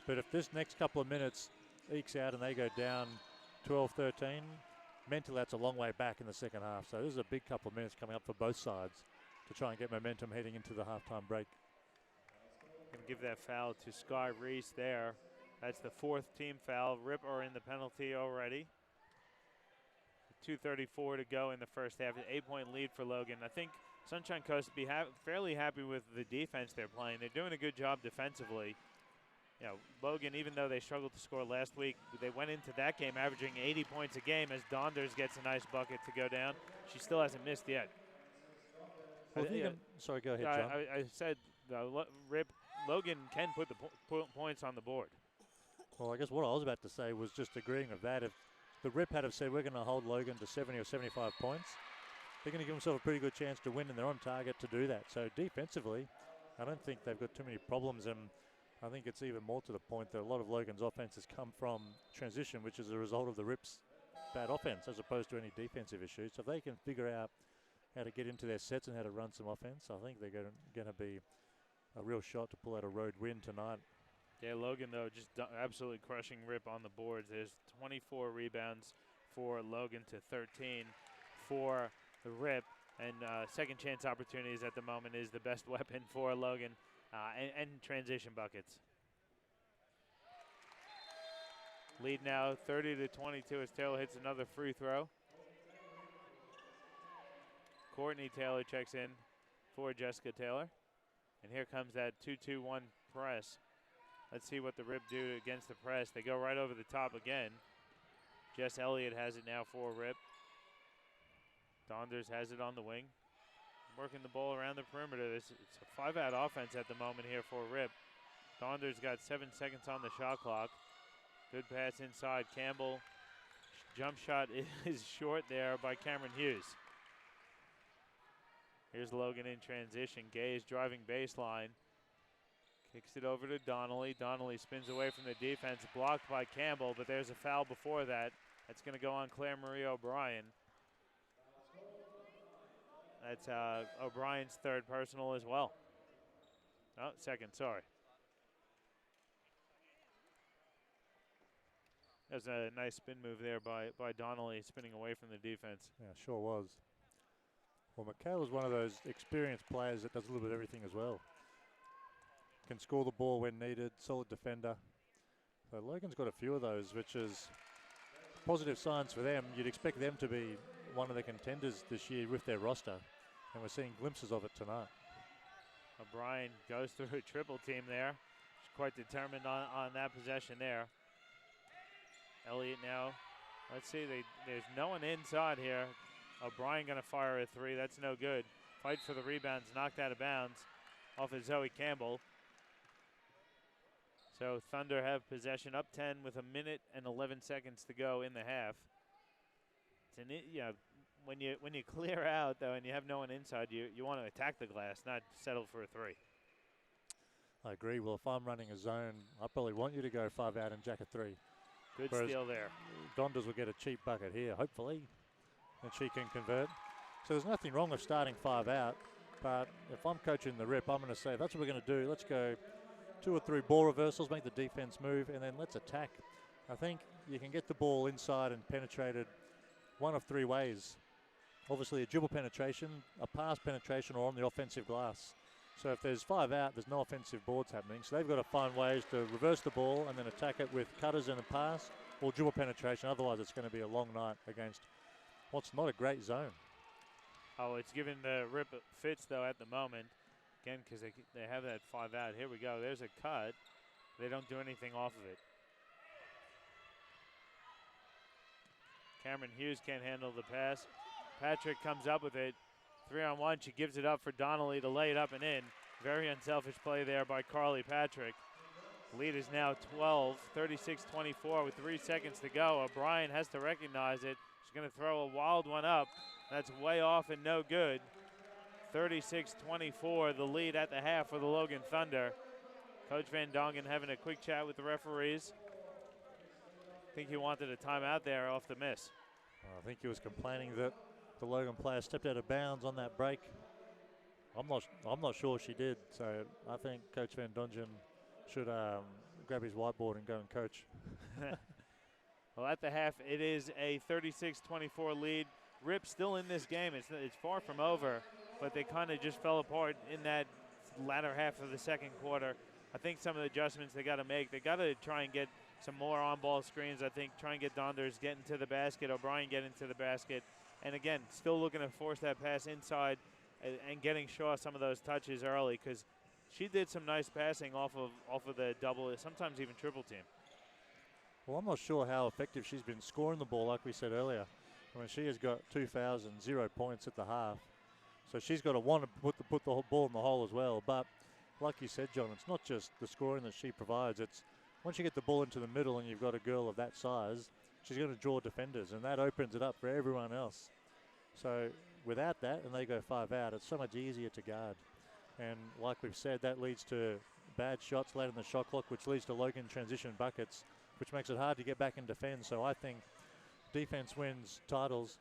But if this next couple of minutes ekes out and they go down 12-13, mentally that's a long way back in the second half. So this is a big couple of minutes coming up for both sides to try and get momentum heading into the halftime break. Going to give that foul to Sky Reese there. That's the 4th team foul. Rip are in the penalty already. 2:34 to go in the first half. An 8-point lead for Logan. I think Sunshine Coast would be fairly happy with the defense they're playing. They're doing a good job defensively. You know, Logan, even though they struggled to score last week, they went into that game averaging 80 points a game as Donders gets a nice bucket to go down. She still hasn't missed yet. Well, sorry, go ahead, John. I said Logan can put the points on the board. Well, I guess what I was about to say was just agreeing with that. If the Rip had have said we're going to hold Logan to 70 or 75 points, they're going to give themselves a pretty good chance to win, and they're on target to do that. So defensively, I don't think they've got too many problems, and I think it's even more to the point that a lot of Logan's offense has come from transition, which is a result of the Rips' bad offense as opposed to any defensive issues. So if they can figure out how to get into their sets and how to run some offense, I think they're going to be a real shot to pull out a road win tonight. Yeah, Logan, though, just absolutely crushing Rip on the boards. There's 24 rebounds for Logan to 13 for the Rip. And second chance opportunities at the moment is the best weapon for Logan, and transition buckets. Lead now 30-22 as Taylor hits another free throw. Courtney Taylor checks in for Jessica Taylor. And here comes that 2-2-1 press. Let's see what the Rip do against the press. They go right over the top again. Jess Elliott has it now for Rip. Donders has it on the wing. Working the ball around the perimeter. It's a 5-out offense at the moment here for Rip. Donders got 7 seconds on the shot clock. Good pass inside. Campbell. Jump shot is short there by Cameron Hughes. Here's Logan in transition. Gay's driving baseline. Kicks it over to Donnelly. Donnelly spins away from the defense. Blocked by Campbell, but there's a foul before that. That's going to go on Claire Marie O'Brien. That's O'Brien's 3rd personal as well. Oh, 2nd, sorry. That was a nice spin move there by Donnelly, spinning away from the defense. Yeah, sure was. Well, Michaela's one of those experienced players that does a little bit of everything as well. Can score the ball when needed, solid defender. So Logan's got a few of those, which is positive signs for them. You'd expect them to be one of the contenders this year with their roster, and we're seeing glimpses of it tonight. O'Brien goes through a triple team there. She's quite determined on that possession there. Elliott now, let's see, there's no one inside here. O'Brien going to fire a 3, that's no good. Fight for the rebounds, knocked out of bounds off of Zoe Campbell. So Thunder have possession up 10 with 1 minute and 11 seconds to go in the half. When you clear out though and you have no one inside, you want to attack the glass, not settle for a 3. I agree. Well, if I'm running a zone, I probably want you to go 5 out and jack a 3. Good Whereas steal there. Donders will get a cheap bucket here, hopefully, and she can convert. So there's nothing wrong with starting 5 out, but if I'm coaching the Rip, I'm going to say that's what we're going to do. Let's go 2 or 3 ball reversals, make the defense move, and then let's attack. I think you can get the ball inside and penetrated one of 3 ways. Obviously a dribble penetration, a pass penetration, or on the offensive glass. So if there's 5 out, there's no offensive boards happening. So they've got to find ways to reverse the ball and then attack it with cutters and a pass, or dribble penetration. Otherwise, it's going to be a long night against what's not a great zone. Oh, it's giving the Rip fits, though, at the moment. Again, because they have that 5 out. Here we go. There's a cut. They don't do anything off of it. Cameron Hughes can't handle the pass. Patrick comes up with it. 3-on-1. She gives it up for Donnelly to lay it up and in. Very unselfish play there by Carly Patrick. Lead is now 12, 36-24 with 3 seconds to go. O'Brien has to recognize it. She's going to throw a wild one up. That's way off and no good. 36-24, the lead at the half for the Logan Thunder. Coach Van Dongen having a quick chat with the referees. I think he wanted a timeout there off the miss. I think he was complaining that the Logan player stepped out of bounds on that break. I'm not sure she did. So I think Coach Van Dongen should grab his whiteboard and go and coach. Well, at the half, it is a 36-24 lead. Rip still in this game. It's far from over, but they kind of just fell apart in that latter half of the second quarter. I think some of the adjustments they got to make, they got to try and get some more on-ball screens. I think try and get Donders getting to the basket, O'Brien getting to the basket. And again, still looking to force that pass inside and getting Shaw some of those touches early, because she did some nice passing off of the double, sometimes even triple team. Well, I'm not sure how effective she's been scoring the ball, like we said earlier. I mean, she has got 2 fouls and 0 points at the half. So she's got to want to put the ball in the hole as well. But like you said, John, it's not just the scoring that she provides. It's once you get the ball into the middle and you've got a girl of that size, she's going to draw defenders, and that opens it up for everyone else. So without that, and they go 5 out, it's so much easier to guard. And like we've said, that leads to bad shots late in the shot clock, which leads to Logan transition buckets, which makes it hard to get back and defend. So I think defense wins titles.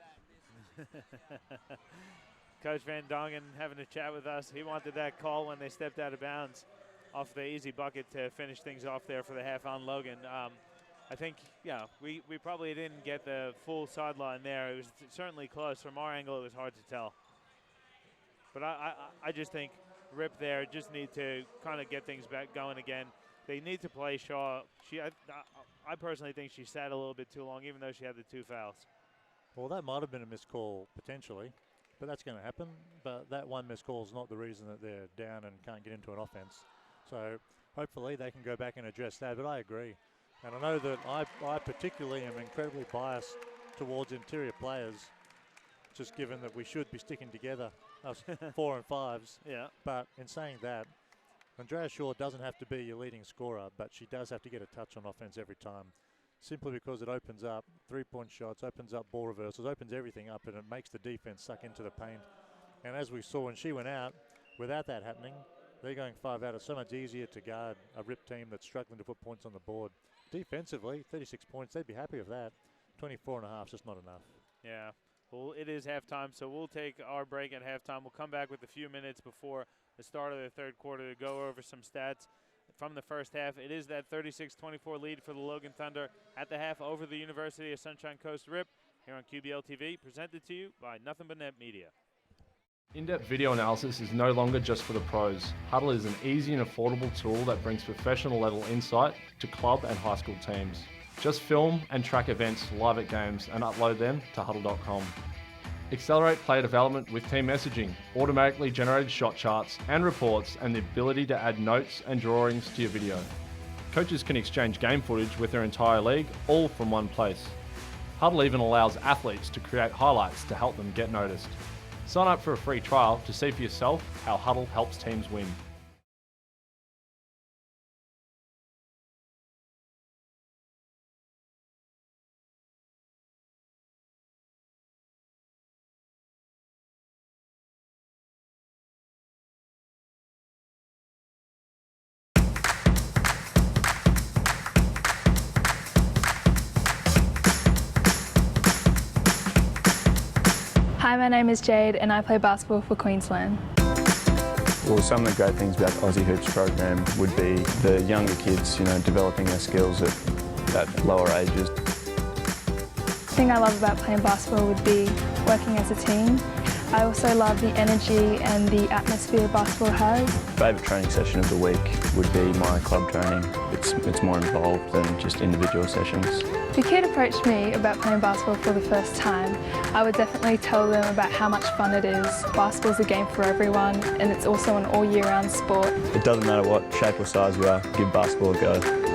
Coach Van Dongen having a chat with us. He wanted that call when they stepped out of bounds off the easy bucket to finish things off there for the half on Logan. I think, yeah, we probably didn't get the full sideline there. It was certainly close. From our angle, it was hard to tell. But I just think Rip there just need to kind of get things back going again. They need to play Shaw. I personally think she sat a little bit too long, even though she had the 2 fouls. Well, that might have been a missed call potentially, but that's going to happen. But that one missed call is not the reason that they're down and can't get into an offense. So hopefully they can go back and address that. But I agree. And I know that I particularly am incredibly biased towards interior players, just given that we should be sticking together, us 4 and 5s. Yeah. But in saying that, Andrea Shaw doesn't have to be your leading scorer, but she does have to get a touch on offense every time, simply because it opens up 3-point shots, opens up ball reversals, opens everything up, and it makes the defense suck into the paint. And as we saw when she went out, without that happening, they're going 5 out. It's so much easier to guard a Rip team that's struggling to put points on the board. Defensively, 36 points, they'd be happy with that. 24 and a half is just not enough. Yeah. Well, it is halftime, so we'll take our break at halftime. We'll come back with a few minutes before the start of the third quarter to go over some stats from the first half. It is that 36-24 lead for the Logan Thunder at the half over the University of Sunshine Coast Rip here on QBL TV, presented to you by Nothing But Net Media. In-depth video analysis is no longer just for the pros. Huddle is an easy and affordable tool that brings professional level insight to club and high school teams. Just film and track events live at games and upload them to huddle.com. Accelerate player development with team messaging, automatically generated shot charts and reports, and the ability to add notes and drawings to your video. Coaches can exchange game footage with their entire league, all from one place. Huddle even allows athletes to create highlights to help them get noticed. Sign up for a free trial to see for yourself how Huddle helps teams win. Hi, my name is Jade and I play basketball for Queensland. Well, some of the great things about the Aussie Hoops program would be the younger kids, developing their skills at lower ages. The thing I love about playing basketball would be working as a team. I also love the energy and the atmosphere basketball has. Favourite training session of the week would be my club training it's more involved than just individual sessions. If a kid approached me about playing basketball for the first time, I would definitely tell them about how much fun it is. Basketball's a game for everyone, and it's also an all year round sport. It doesn't matter what shape or size you are, give basketball a go.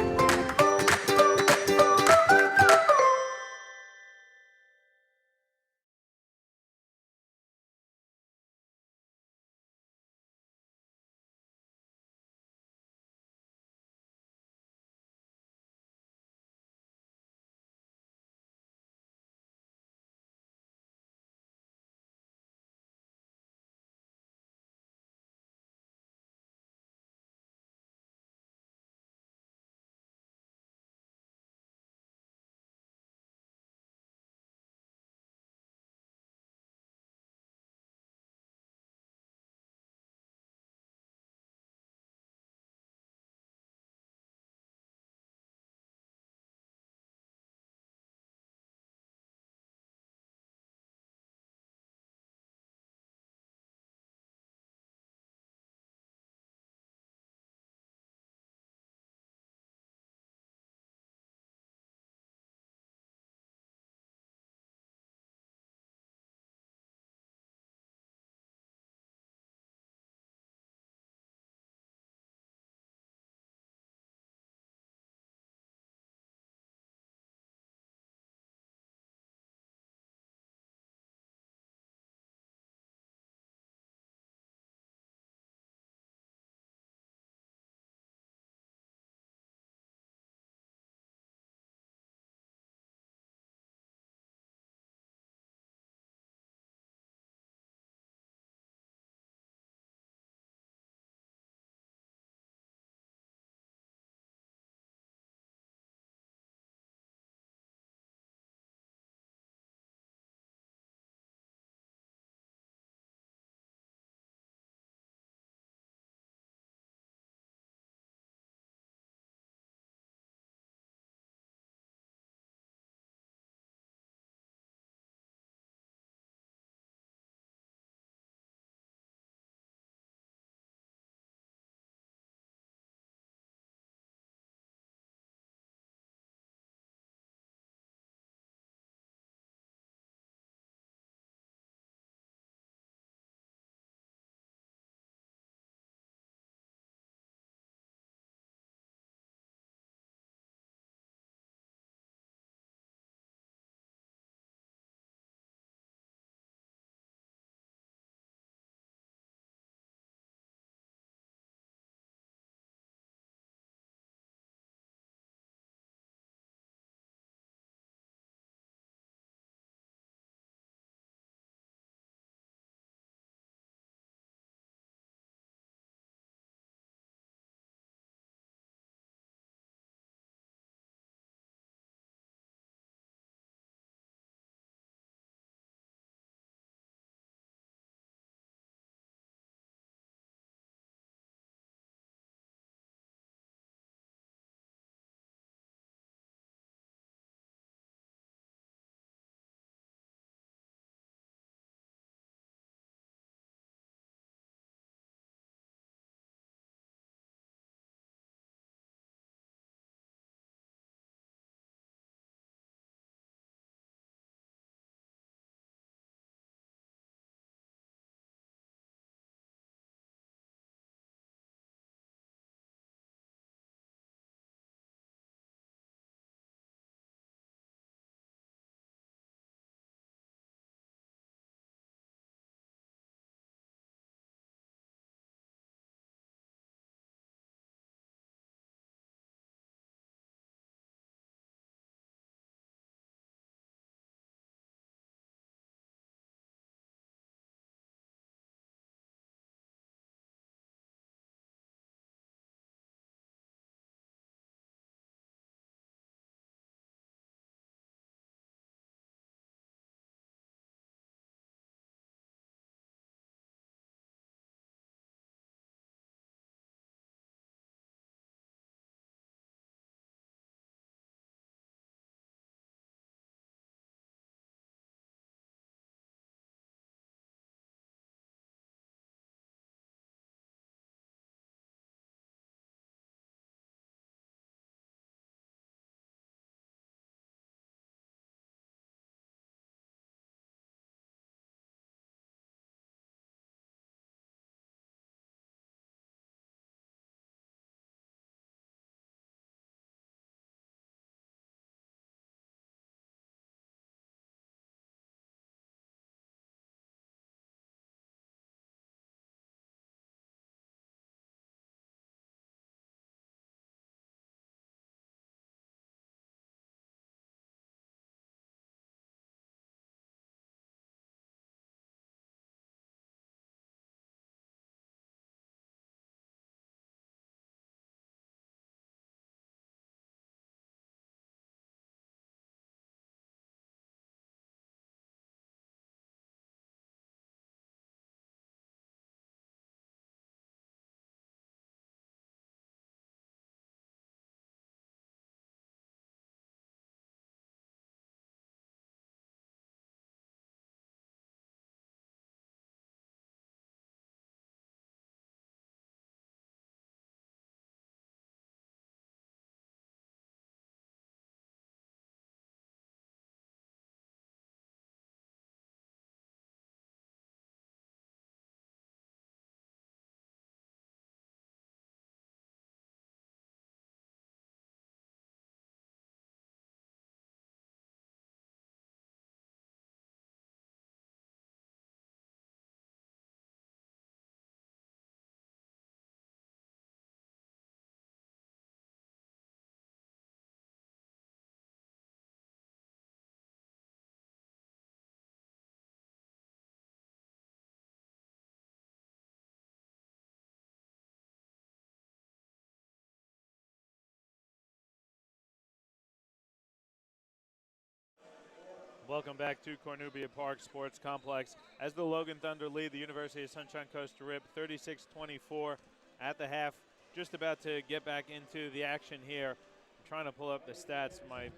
Welcome back to Cornubia Park Sports Complex. As the Logan Thunder lead the University of Sunshine Coast Rip 36-24 at the half. Just about to get back into the action here. I'm trying to pull up the stats. I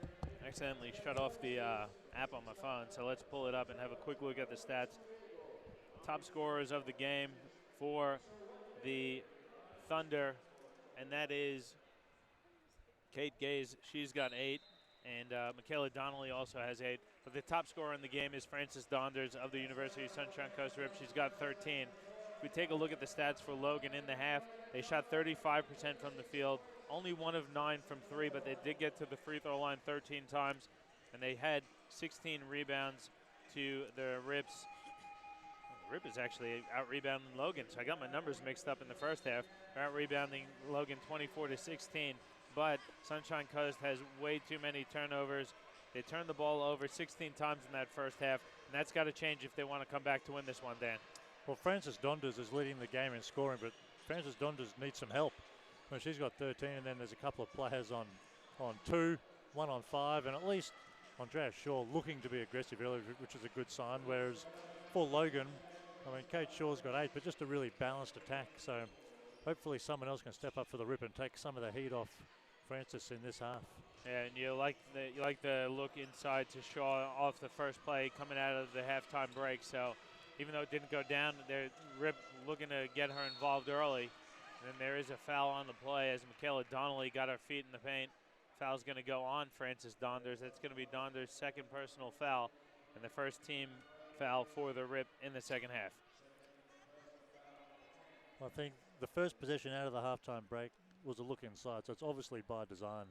accidentally shut off the app on my phone, so let's pull it up and have a quick look at the stats. Top scorers of the game for the Thunder, and that is Kate Gaze. She's got 8, and Michaela Donnelly also has 8. But the top scorer in the game is Frances Donders of the University of Sunshine Coast Rip. She's got 13. If we take a look at the stats for Logan in the half, they shot 35% from the field, only 1 of 9 from 3, but they did get to the free throw line 13 times, and they had 16 rebounds to the Rips. The Rip is actually out-rebounding Logan, so I got my numbers mixed up in the first half. They're out-rebounding Logan 24-16, but Sunshine Coast has way too many turnovers. They turned the ball over 16 times in that first half, and that's got to change if they want to come back to win this one, Dan. Well, Frances Donders is leading the game in scoring, but Frances Donders needs some help. I mean, she's got 13, and then there's a couple of players on 2, 1 on 5, and at least Andrea Shaw looking to be aggressive early, which is a good sign, whereas for Logan, I mean, Kate Shaw's got 8, but just a really balanced attack, so hopefully someone else can step up for the Rip and take some of the heat off Frances in this half. Yeah, and you like the look inside to Shaw off the first play coming out of the halftime break. So even though it didn't go down, they're Rip looking to get her involved early. And then there is a foul on the play as Michaela Donnelly got her feet in the paint. Foul's going to go on Frances Donders. That's going to be Donders' second personal foul and the first team foul for the Rip in the second half. I think the first possession out of the halftime break was a look inside, so it's obviously by design.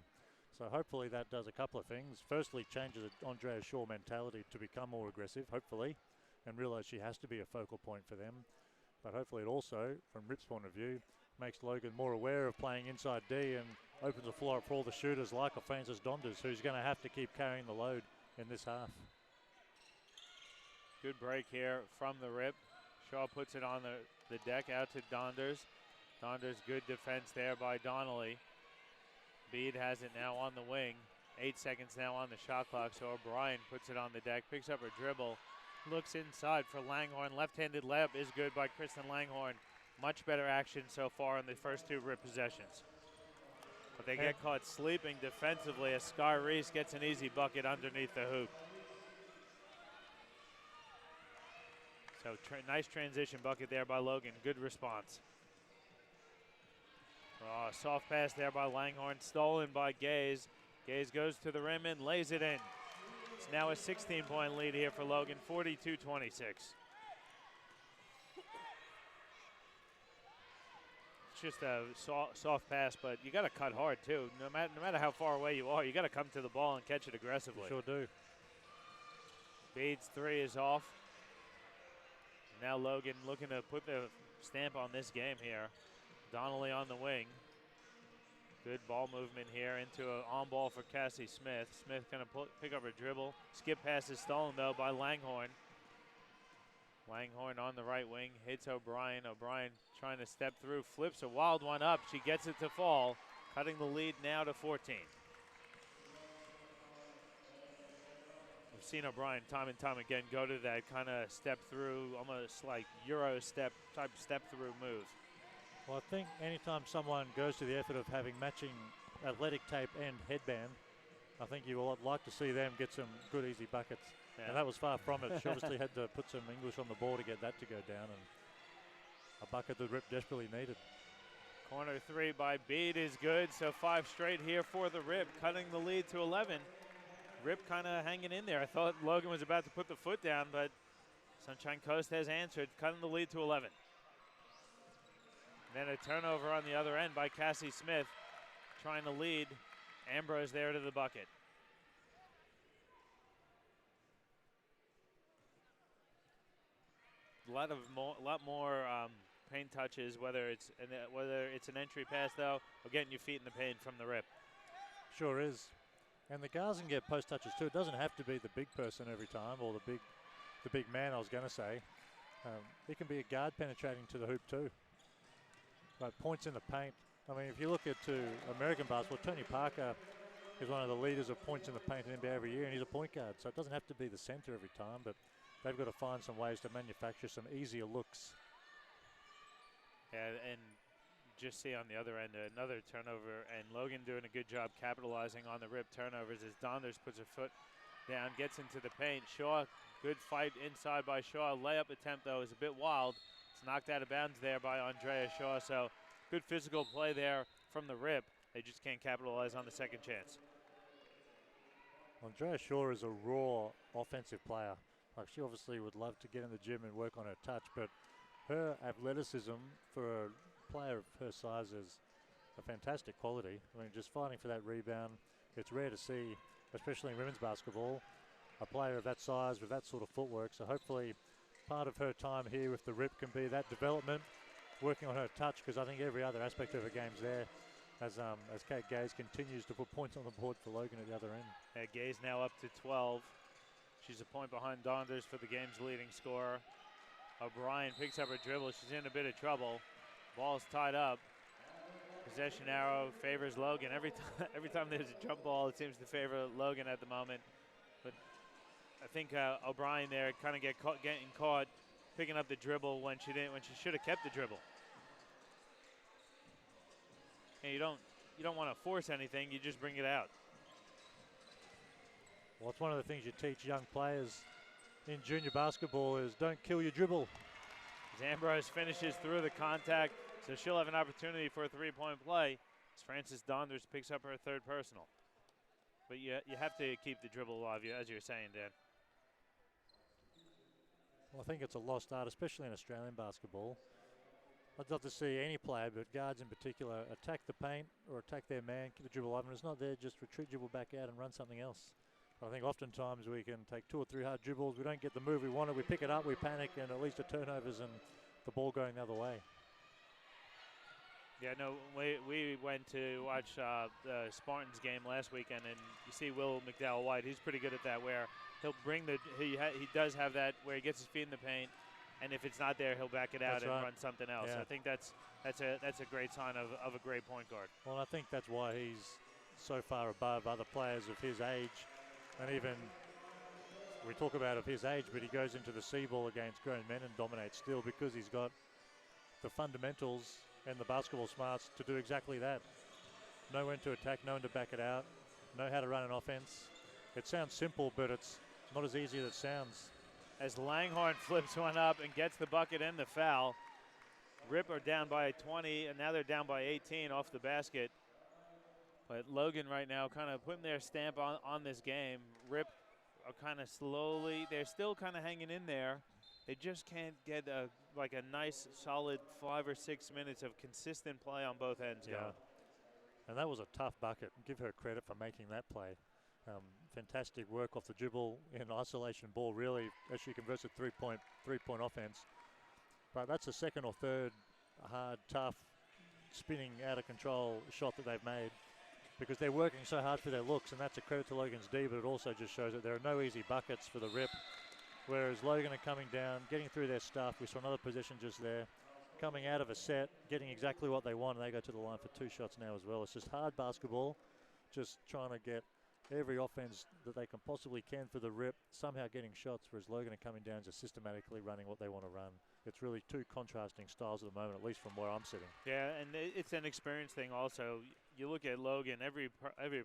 So hopefully that does a couple of things. Firstly, changes Andrea Shaw mentality to become more aggressive, hopefully, and realize she has to be a focal point for them. But hopefully it also, from Rip's point of view, makes Logan more aware of playing inside D and opens the floor up for all the shooters like Frances Donders, who's going to have to keep carrying the load in this half. Good break here from the Rip. Shaw puts it on the deck out to Donders. Donders, good defense there by Donnelly. Bede has it now on the wing. 8 seconds now on the shot clock, so O'Brien puts it on the deck, picks up her dribble, looks inside for Langhorn. Left-handed layup is good by Kristen Langhorn. Much better action so far in the first 2 Rip possessions. But they get caught sleeping defensively as Sky Reese gets an easy bucket underneath the hoop. So nice transition bucket there by Logan. Good response. Oh, soft pass there by Langhorn, stolen by Gaze. Gaze goes to the rim and lays it in. It's now a 16-point lead here for Logan, 42-26. It's just a soft pass, but you got to cut hard too. No matter how far away you are, you got to come to the ball and catch it aggressively. You sure do. Bede's 3 is off. Now Logan looking to put the stamp on this game here. Donnelly on the wing. Good ball movement here into an on-ball for Cassie Smith. Smith going to pick up her dribble. Skip pass is stolen, though, by Langhorn. Langhorn on the right wing. Hits O'Brien. O'Brien trying to step through. Flips a wild one up. She gets it to fall. Cutting the lead now to 14. We've seen O'Brien time and time again go to that kind of step through, almost like Euro step type step through move. Well, I think anytime someone goes to the effort of having matching athletic tape and headband, I think you will like to see them get some good easy buckets. Yeah. And that was far from it. She obviously had to put some English on the ball to get that to go down, and a bucket that Rip desperately needed. Corner 3 by Bede is good, so 5 straight here for the Rip, cutting the lead to 11. Rip kind of hanging in there. I thought Logan was about to put the foot down, but Sunshine Coast has answered, cutting the lead to 11. And then a turnover on the other end by Cassie Smith, trying to lead. Ambrose there to the bucket. A lot more paint touches. Whether it's an entry pass though, or getting your feet in the paint from the Rip. Sure is. And the guards can get post touches too. It doesn't have to be the big person every time, or the big man. I was going to say, it can be a guard penetrating to the hoop too. But points in the paint. I mean, if you look at American basketball, Tony Parker is one of the leaders of points in the paint in NBA every year, and he's a point guard. So it doesn't have to be the center every time, but they've got to find some ways to manufacture some easier looks. Yeah, and just see on the other end another turnover, and Logan doing a good job capitalizing on the rip turnovers as Donders puts a foot down, gets into the paint. Shaw, good fight inside by Shaw. Layup attempt, though, is a bit wild. It's knocked out of bounds there by Andrea Shaw, so good physical play there from the rip. They just can't capitalize on the second chance. Andrea Shaw is a raw offensive player. Like, she obviously would love to get in the gym and work on her touch, but her athleticism for a player of her size is a fantastic quality. I mean, just fighting for that rebound, it's rare to see, especially in women's basketball, a player of that size with that sort of footwork. So hopefully part of her time here with the rip can be that development, working on her touch, because I think every other aspect of her game's there as Kate Gaze continues to put points on the board for Logan at the other end. Gaze now up to 12. She's a point behind Donders for the game's leading scorer. O'Brien picks up her dribble. She's in a bit of trouble. Ball's tied up. Possession arrow favors Logan. Every time there's a jump ball, it seems to favor Logan at the moment. But I think O'Brien there kind of getting caught picking up the dribble when she should have kept the dribble. And you don't want to force anything. You just bring it out. Well, it's one of the things you teach young players in junior basketball is don't kill your dribble. As Ambrose finishes through the contact, so she'll have an opportunity for a three-point play as Frances Donders picks up her third personal. But you have to keep the dribble alive, as you're saying, Dan. Well, I think it's a lost art, especially in Australian basketball. I'd love to see any player, but guards in particular, attack the paint or attack their man, keep the dribble alive, and it's not there, just retreat, dribble back out and run something else. I think oftentimes we can take 2 or 3 hard dribbles, we don't get the move we wanted, we pick it up, we panic, and it leads to turnovers and the ball going the other way. Yeah, no, we went to watch the Spartans game last weekend, and you see Will McDowell-White. He's pretty good at that, where he'll bring he does have that where he gets his feet in the paint, and if it's not there, he'll back it out and run something else. Yeah. I think that's a great sign of a great point guard. Well, I think that's why he's so far above other players of his age, and even we talk about of his age, but he goes into the C-ball against grown men and dominates still because he's got the fundamentals and the basketball smarts to do exactly that. Know when to attack, know when to back it out, know how to run an offense. It sounds simple, but it's not as easy as it sounds. As Langhorne flips one up and gets the bucket and the foul. Rip are down by 20, and now they're down by 18 off the basket. But Logan right now kind of putting their stamp on this game. Rip are kind of slowly, they're still kind of hanging in there. They just can't get a nice solid 5 or 6 minutes of consistent play on both ends. Yeah, going. And that was a tough bucket. Give her credit for making that play. Fantastic work off the dribble in isolation ball, really, as she converts a three-point offense. But that's the second or third hard, tough, spinning, out of control shot that they've made because they're working so hard for their looks, and that's a credit to Logan's D, but it also just shows that there are no easy buckets for the Rip. Whereas Logan are coming down, getting through their stuff. We saw another possession just there. Coming out of a set, getting exactly what they want, and they go to the line for 2 shots now as well. It's just hard basketball, just trying to get every offense that they can possibly can for the Rip, somehow getting shots, whereas Logan are coming down just systematically running what they want to run. It's really 2 contrasting styles at the moment, at least from where I'm sitting. Yeah, and it's an experience thing also. You look at Logan, every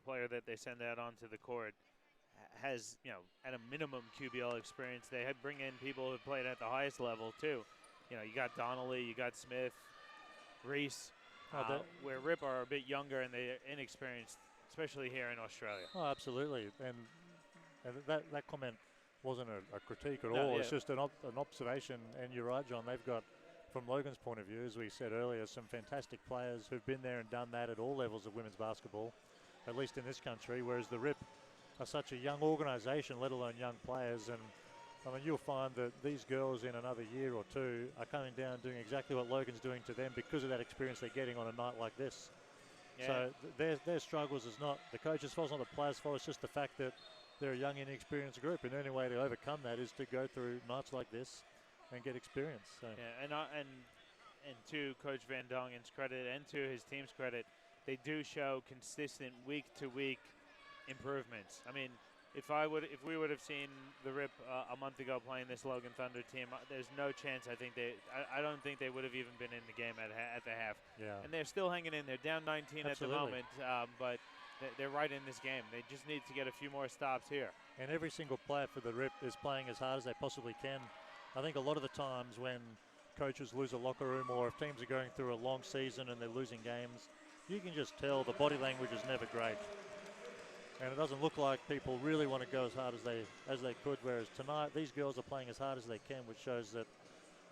player that they send out onto the court has, at a minimum QBL experience. They bring in people who played at the highest level too. You got Donnelly, you got Smith, Reese, where Rip are a bit younger and they're inexperienced, especially here in Australia. Oh, absolutely. And that comment wasn't a critique at all. Yeah. It's just an observation. And you're right, John. They've got, from Logan's point of view, as we said earlier, some fantastic players who've been there and done that at all levels of women's basketball, at least in this country, whereas the Rip are such a young organisation, let alone young players. And I mean, you'll find that these girls in another year or 2 are coming down doing exactly what Logan's doing to them because of that experience they're getting on a night like this. Yeah. So their struggles is not the coach's fault, it's not the players' fault. It's just the fact that they're a young, inexperienced group, and the only way to overcome that is to go through nights like this and get experience. So. Yeah, and to Coach Van Dongen's credit and to his team's credit, they do show consistent week-to-week improvements. I mean, if we would have seen the Rip a month ago playing this Logan Thunder team, there's no chance. I don't think they would have even been in the game at the half. Yeah. And they're still hanging in. They're down 19 Absolutely. at the moment, but they're right in this game. They just need to get a few more stops here. And every single player for the Rip is playing as hard as they possibly can. I think a lot of the times when coaches lose a locker room, or if teams are going through a long season and they're losing games, you can just tell the body language is never great. And it doesn't look like people really want to go as hard as they could, whereas tonight these girls are playing as hard as they can, which shows that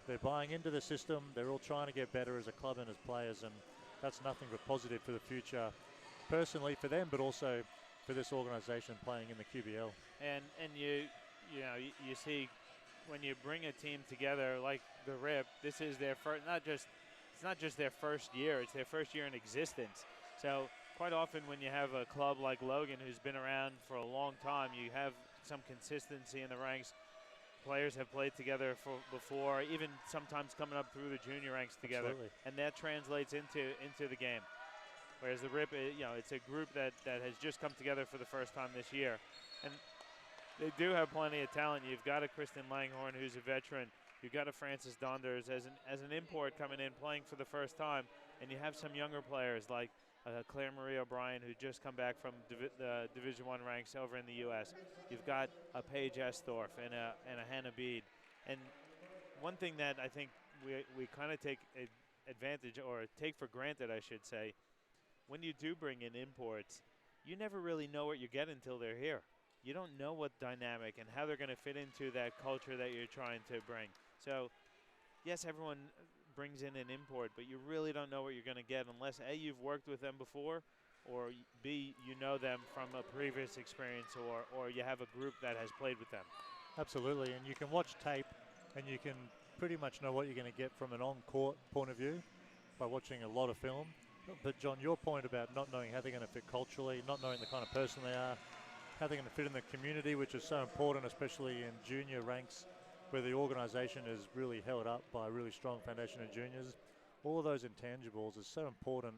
they're buying into the system. They're all trying to get better as a club and as players, and that's nothing but positive for the future, personally for them, but also for this organisation playing in the QBL. And you see, when you bring a team together like the Rip, this is their first. It's not just their first year; it's their first year in existence. So quite often when you have a club like Logan, who's been around for a long time, you have some consistency in the ranks. Players have played together before, even sometimes coming up through the junior ranks together. Absolutely. And that translates into the game. Whereas the Rip, it's a group that has just come together for the first time this year. And they do have plenty of talent. You've got a Kristen Langhorn, who's a veteran. You've got a Frances Donders as an import coming in, playing for the first time. And you have some younger players like Claire Marie O'Brien, who just come back from the Division I ranks over in the U.S. You've got a Paige Estorff and a Hannah Bede. And one thing that I think we kind of take advantage, or take for granted, I should say, when you do bring in imports, you never really know what you get until they're here. You don't know what dynamic and how they're going to fit into that culture that you're trying to bring. So, yes, everyone brings in an import, but you really don't know what you're going to get unless A, you've worked with them before, or B, you know them from a previous experience, or you have a group that has played with them. Absolutely, and you can watch tape and you can pretty much know what you're going to get from an on-court point of view by watching a lot of film. But John, your point about not knowing how they're going to fit culturally, not knowing the kind of person they are, how they're going to fit in the community, which is so important, especially in junior ranks, where the organisation is really held up by a really strong foundation of juniors. All of those intangibles is so important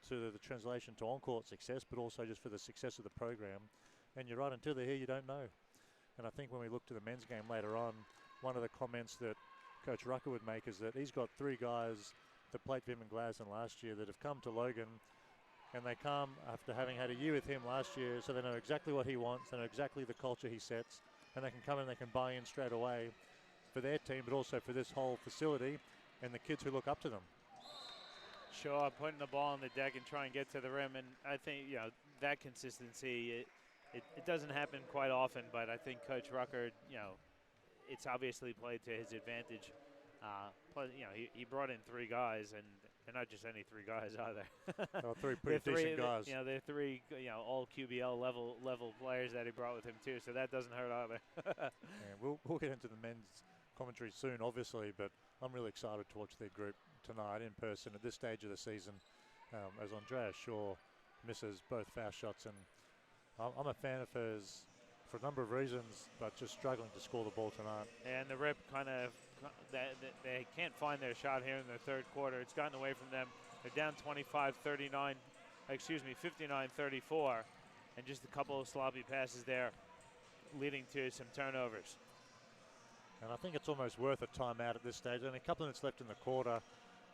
to the translation to on-court success, but also just for the success of the program. And you're right, until they're here, you don't know. And I think when we look to the men's game later on, one of the comments that Coach Rucker would make is that he's got 3 guys that played for him in Glasgow last year that have come to Logan, and they come after having had a year with him last year, so they know exactly what he wants, they know exactly the culture he sets, and they can come in and they can buy in straight away for their team, but also for this whole facility and the kids who look up to them. Sure, putting the ball on the deck and trying to get to the rim, and I think that consistency, it doesn't happen quite often, but I think Coach Rucker, it's obviously played to his advantage. Plus, he brought in 3 guys, and they're not just any 3 guys either. Oh, 3 pretty decent guys. They're 3 all QBL level players that he brought with him too, so that doesn't hurt either. And we'll get into the men's commentary soon, obviously, but I'm really excited to watch their group tonight in person at this stage of the season, as Andrea Shaw misses both foul shots, and I'm a fan of hers for a number of reasons, but just struggling to score the ball tonight. And the Rip they can't find their shot here in the third quarter. It's gotten away from them. They're down 59-34, and just a couple of sloppy passes there leading to some turnovers. And I think it's almost worth a timeout at this stage. Only a couple of minutes left in the quarter,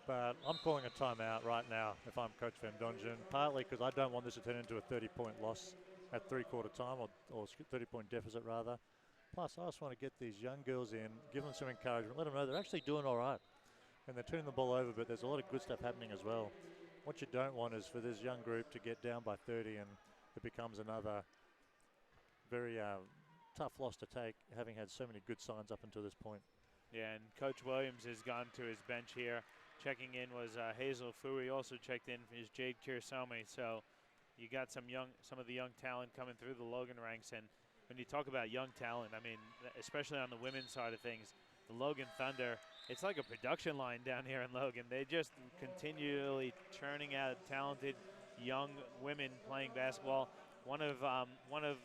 but I'm calling a timeout right now if I'm Coach Van Dongen, partly because I don't want this to turn into a 30-point loss at three-quarter time, or 30-point deficit rather. Plus, I just want to get these young girls in, give them some encouragement, let them know they're actually doing all right. And they're turning the ball over, but there's a lot of good stuff happening as well. What you don't want is for this young group to get down by 30 and it becomes another very tough loss to take, having had so many good signs up until this point. Yeah, and Coach Williams has gone to his bench here. Checking in was Hazel Fui. Also checked in is Jade Kirsomi. So you got some of the young talent coming through the Logan ranks. And when you talk about young talent, I mean, especially on the women's side of things, the Logan Thunder, it's like a production line down here in Logan. They just continually churning out talented young women playing basketball. One of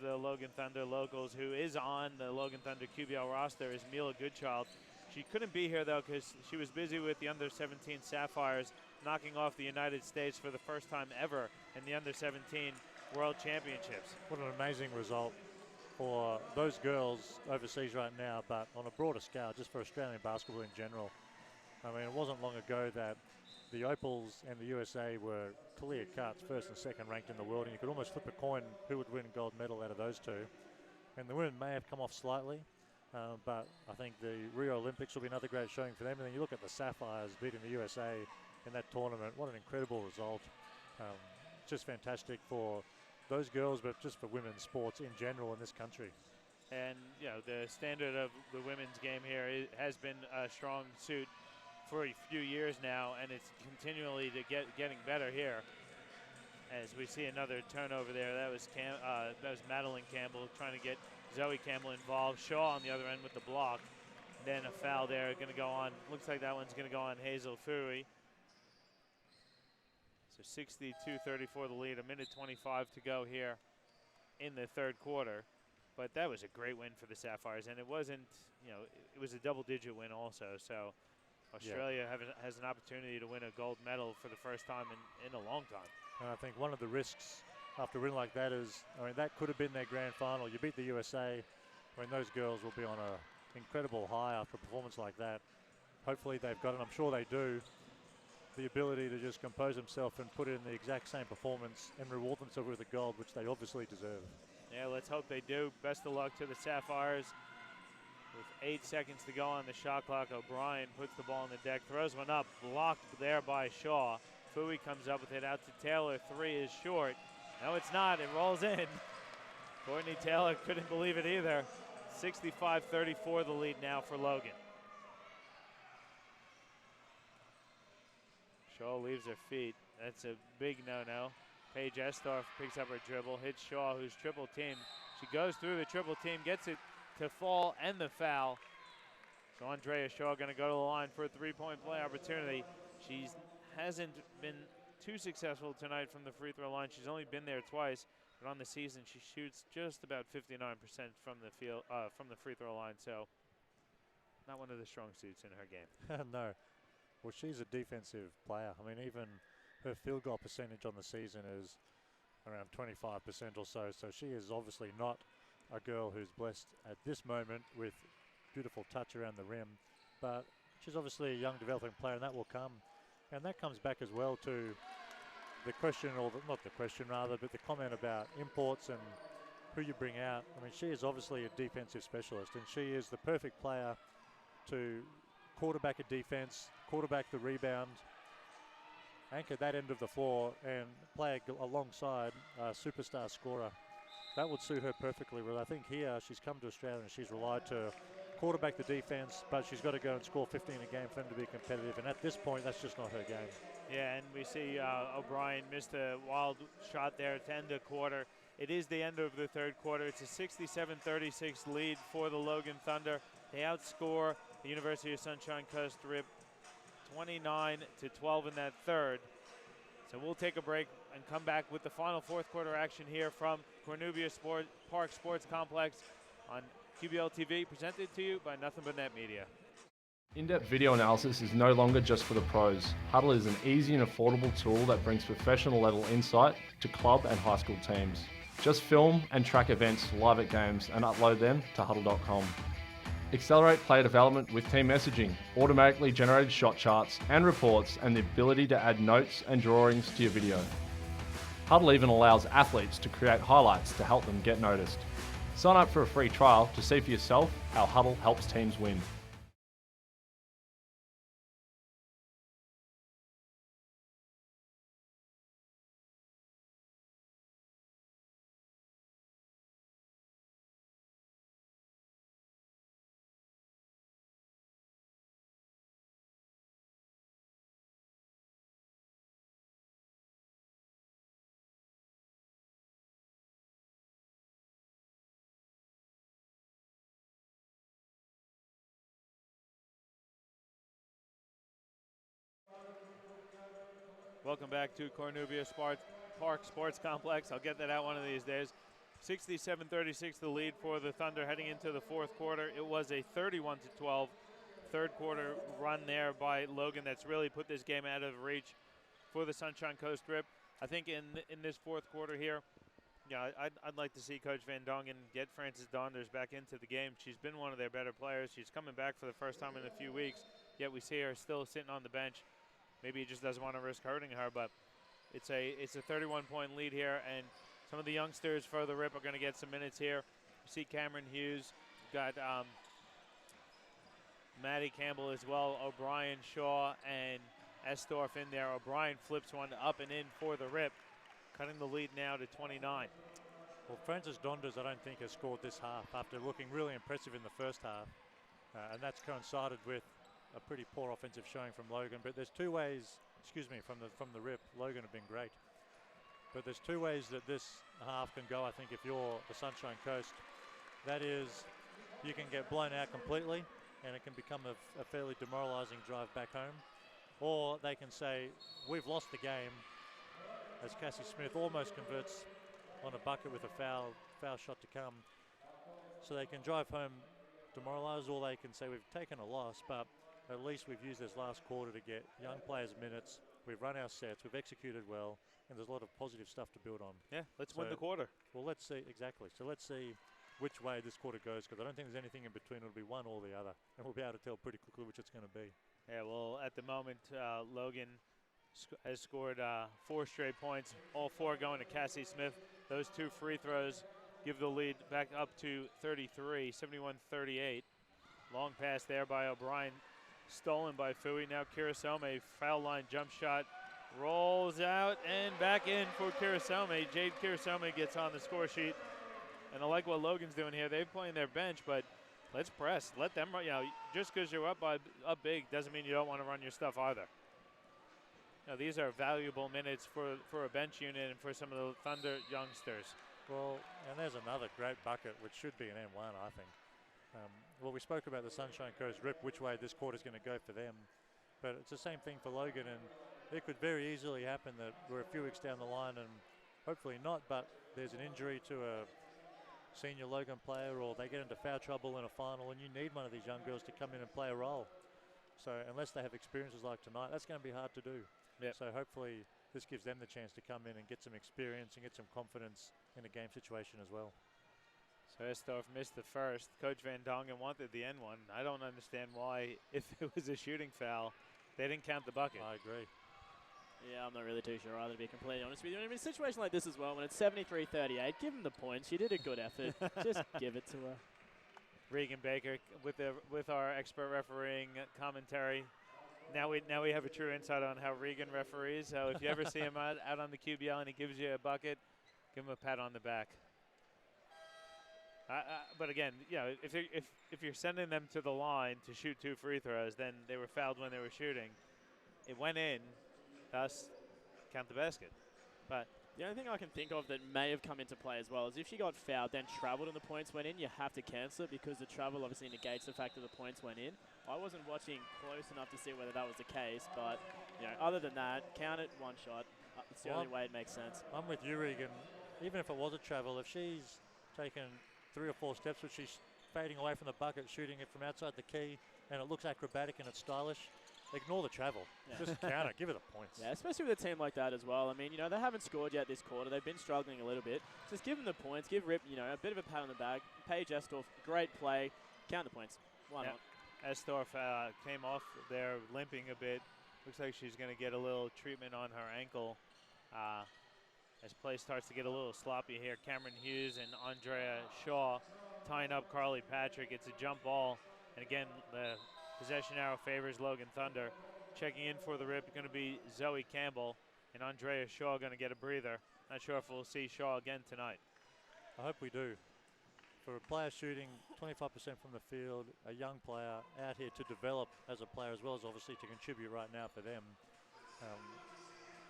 the Logan Thunder locals who is on the Logan Thunder QBL roster is Mila Goodchild. She couldn't be here, though, because she was busy with the under-17 Sapphires, knocking off the United States for the first time ever in the under-17 World Championships. What an amazing result for those girls overseas right now, but on a broader scale, just for Australian basketball in general. I mean, it wasn't long ago that the Opals and the USA were clear cuts, first and second ranked in the world, and you could almost flip a coin who would win gold medal out of those two. And the women may have come off slightly, but I think the Rio Olympics will be another great showing for them. And then you look at the Sapphires beating the USA in that tournament. What an incredible result. Just fantastic for those girls, but just for women's sports in general in this country. And, you know, the standard of the women's game here has been a strong suit for a few years now, and it's continually getting better here. As we see another turnover there, that was Madeline Campbell trying to get Zoe Campbell involved. Shaw on the other end with the block. Then a foul there going to go on. Looks like that one's going to go on Hazel Fui. So 62-34 the lead. A minute 25 to go here in the third quarter. But that was a great win for the Sapphires, and it wasn't, you know, it was a double-digit win also. So Australia has an opportunity to win a gold medal for the first time in a long time. And I think one of the risks after a win like that is, I mean, that could have been their grand final. You beat the USA. I mean, those girls will be on an incredible high after a performance like that. Hopefully they've got, and I'm sure they do, the ability to just compose themselves and put in the exact same performance and reward themselves with a gold, which they obviously deserve. Yeah, let's hope they do. Best of luck to the Sapphires. With 8 seconds to go on the shot clock, O'Brien puts the ball on the deck, throws one up, blocked there by Shaw. Fui comes up with it out to Taylor. Three is short. No, it's not. It rolls in. Courtney Taylor couldn't believe it either. 65-34 the lead now for Logan. Shaw leaves her feet. That's a big no-no. Paige Estorff picks up her dribble, hits Shaw, who's triple teamed. She goes through the triple team, gets it to fall and the foul. So Andrea Shaw going to go to the line for a three-point play opportunity. She hasn't been too successful tonight from the free throw line. She's only been there twice, but on the season she shoots just about 59% from the field, from the free throw line. So not one of the strong suits in her game. No. Well, she's a defensive player. I mean, even her field goal percentage on the season is around 25% or so. So she is obviously not a girl who's blessed at this moment with beautiful touch around the rim. But she's obviously a young developing player, and that will come. And that comes back as well to the question, or not the question rather, but the comment about imports and who you bring out. I mean, she is obviously a defensive specialist, and she is the perfect player to quarterback a defense, quarterback the rebound, anchor that end of the floor, and play alongside a superstar scorer. That would suit her perfectly. Well, I think here she's come to Australia and she's relied to quarterback the defense, but she's got to go and score 15 a game for them to be competitive. And at this point, that's just not her game. Yeah, and we see O'Brien missed a wild shot there to end the quarter. It is the end of the third quarter. It's a 67-36 lead for the Logan Thunder. They outscore the University of Sunshine Coast Rip 29-12 in that third. So we'll take a break and come back with the final fourth quarter action here from Cornubia Park Sports Complex on QBL TV, presented to you by Nothing But Net Media. In-depth video analysis is no longer just for the pros. Huddle is an easy and affordable tool that brings professional level insight to club and high school teams. Just film and track events live at games and upload them to huddle.com. Accelerate player development with team messaging, automatically generated shot charts and reports, and the ability to add notes and drawings to your video. Huddle even allows athletes to create highlights to help them get noticed. Sign up for a free trial to see for yourself how Huddle helps teams win. Welcome back to Cornubia Park Sports Complex. I'll get that out one of these days. 67-36 the lead for the Thunder heading into the fourth quarter. It was a 31-12 third quarter run there by Logan that's really put this game out of reach for the Sunshine Coast Rip. I think in this fourth quarter here, Yeah, I'd like to see Coach Van Dongen get Frances Donders back into the game. She's been one of their better players. She's coming back for the first time in a few weeks, yet we see her still sitting on the bench. Maybe he just doesn't want to risk hurting her, but it's a 31-point lead here, and some of the youngsters for the Rip are going to get some minutes here. You see Cameron Hughes, got Maddie Campbell as well, O'Brien, Shaw, and Estorff in there. O'Brien flips one up and in for the Rip, cutting the lead now to 29. Well, Frances Donders, I don't think, has scored this half after looking really impressive in the first half. And that's coincided with a pretty poor offensive showing from Logan. But there's two ways, from the Rip. Logan have been great. But there's two ways that this half can go, I think, if you're the Sunshine Coast. That is, you can get blown out completely, and it can become a fairly demoralising drive back home. Or they can say, we've lost the game, as Cassie Smith almost converts on a bucket with a foul shot to come. So they can drive home demoralised, or they can say we've taken a loss, but at least we've used this last quarter to get young players minutes. We've run our sets, we've executed well, and there's a lot of positive stuff to build on. Yeah, let's win the quarter. Well, let's see, exactly. So let's see which way this quarter goes, because I don't think there's anything in between. It'll be one or the other, and we'll be able to tell pretty quickly which it's going to be. Yeah, well, at the moment, Logan has scored 4 straight points, all 4 going to Cassie Smith. Those 2 free throws give the lead back up to 33, 71-38. Long pass there by O'Brien, stolen by Fui. Now Kirasome, foul line jump shot, rolls out and back in for Kirasome. Jade Kirasome gets on the score sheet. And I like what Logan's doing here. They're playing their bench, but let's press. Let them run. You know, just because you're up big doesn't mean you don't want to run your stuff either. Now, these are valuable minutes for a bench unit and for some of the Thunder youngsters. Well, and there's another great bucket, which should be an M1, I think. Well, we spoke about the Sunshine Coast Rip, which way this quarter's going to go for them. But it's the same thing for Logan, and it could very easily happen that we're a few weeks down the line, and hopefully not, but there's an injury to a senior Logan player, or they get into foul trouble in a final, and you need one of these young girls to come in and play a role. So unless they have experiences like tonight, that's going to be hard to do. Yep. So hopefully this gives them the chance to come in and get some experience and get some confidence in a game situation as well. So Estorff missed the first. Coach Van Dongen wanted the end one. I don't understand why, if it was a shooting foul, they didn't count the bucket. I agree. Yeah, I'm not really too sure either, to be completely honest with you. I mean, a situation like this as well, when it's 73-38, give them the points. You did a good effort. Just give it to her. Regan Baker with our expert refereeing commentary. Now we have a true insight on how Regan referees. So if you ever see him out on the QBL and he gives you a bucket, give him a pat on the back. But again, you know, if you're sending them to the line to shoot 2 free throws, then they were fouled when they were shooting. It went in, thus count the basket. But the only thing I can think of that may have come into play as well is if she got fouled, then travelled and the points went in, you have to cancel it because the travel obviously negates the fact that the points went in. I wasn't watching close enough to see whether that was the case, but you know, other than that, count it 1 shot. It's the only way it makes sense. I'm with you, Regan. Even if it was a travel, if she's taken 3 or 4 steps, which she's fading away from the bucket, shooting it from outside the key, and it looks acrobatic and it's stylish, ignore the travel. Yeah. Just count it. Give her the points. Yeah, especially with a team like that as well. I mean, you know, they haven't scored yet this quarter. They've been struggling a little bit. Just give them the points. Give Rip, you know, a bit of a pat on the back. Paige Estorff, great play. Count the points. Why not? Estorff came off there limping a bit. Looks like she's going to get a little treatment on her ankle as play starts to get a little sloppy here. Cameron Hughes and Andrea Shaw tying up Carly Patrick. It's a jump ball. And again, the possession arrow favors Logan Thunder. Checking in for the Rip going to be Zoe Campbell, and Andrea Shaw going to get a breather. Not sure if we'll see Shaw again tonight. I hope we do. For a player shooting 25% from the field, a young player out here to develop as a player as well as obviously to contribute right now for them,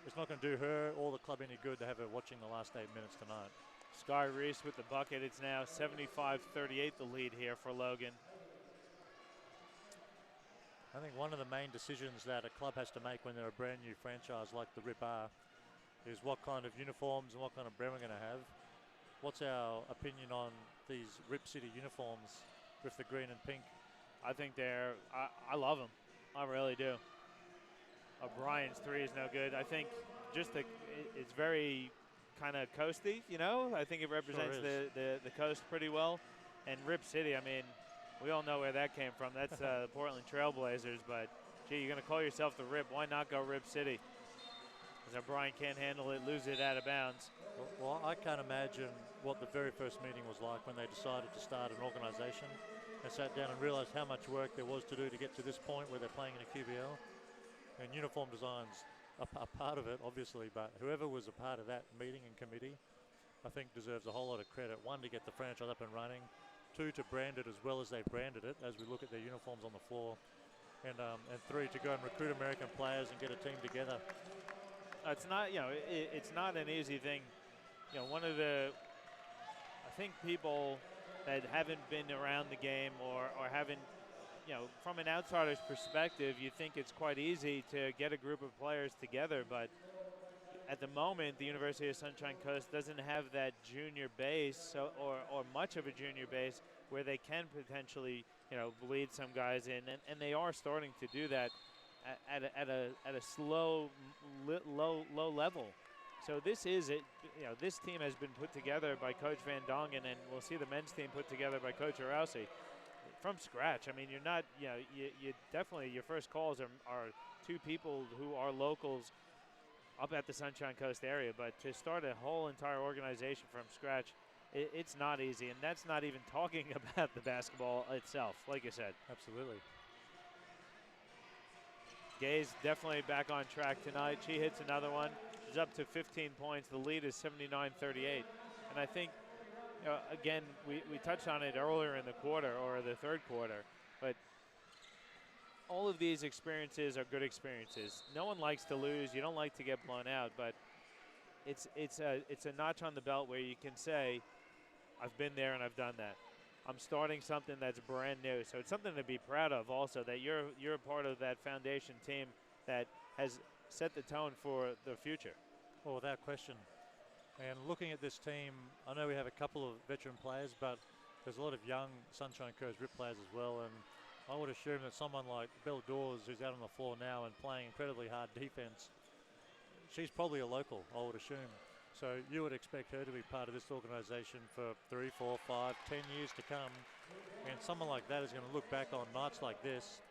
it's not going to do her or the club any good to have her watching the last 8 minutes tonight. Sky Reese with the bucket. It's now 75-38 the lead here for Logan. I think one of the main decisions that a club has to make when they're a brand new franchise like the Rip are is what kind of uniforms and what kind of brand we're going to have. What's our opinion on these Rip City uniforms with the green and pink? I think I love them. I really do. O'Brien's 3 is no good. I think just it's very kind of coasty, you know. I think it represents the coast pretty well. And Rip City, I mean, we all know where that came from. That's the Portland Trailblazers, but gee, you're going to call yourself the Rip. Why not go Rip City? Because O'Brien can't handle it, lose it out of bounds. Well, I can't imagine what the very first meeting was like when they decided to start an organization and sat down and realized how much work there was to do to get to this point where they're playing in a QBL. And uniform design's a part of it, obviously, but whoever was a part of that meeting and committee, I think deserves a whole lot of credit. One, to get the franchise up and running. Two, to brand it as well as they branded it as we look at their uniforms on the floor. And three, to go and recruit American players and get a team together. It's not, you know, it's not an easy thing. You know, I think people that haven't been around the game or haven't, you know, from an outsider's perspective, you think it's quite easy to get a group of players together, but at the moment, the University of Sunshine Coast doesn't have that junior base, or much of a junior base, where they can potentially, you know, bleed some guys in, and they are starting to do that at a slow, low level. So this is it. You know, this team has been put together by Coach Van Dongen, and we'll see the men's team put together by Coach Arausi from scratch. I mean, you're not, you know, you definitely, your first calls are two people who are locals up at the Sunshine Coast area, but to start a whole entire organization from scratch, it's not easy, and that's not even talking about the basketball itself, like you said. Absolutely. Gay's definitely back on track tonight. She hits another one. She's up to 15 points. The lead is 79-38. And I think, you know, again, we touched on it earlier in the quarter or the third quarter, but all of these experiences are good experiences. No one likes to lose. You don't like to get blown out, but it's a notch on the belt where you can say, I've been there and I've done that. I'm starting something that's brand new. So it's something to be proud of also, that you're a part of that foundation team that has set the tone for the future. Well, without question. And looking at this team, I know we have a couple of veteran players, but there's a lot of young Sunshine Coast Rip players as well. And I would assume that someone like Belle Dawes, who's out on the floor now and playing incredibly hard defense, she's probably a local, I would assume. So you would expect her to be part of this organization for 3, 4, 5, 10 years to come. And someone like that is going to look back on nights like this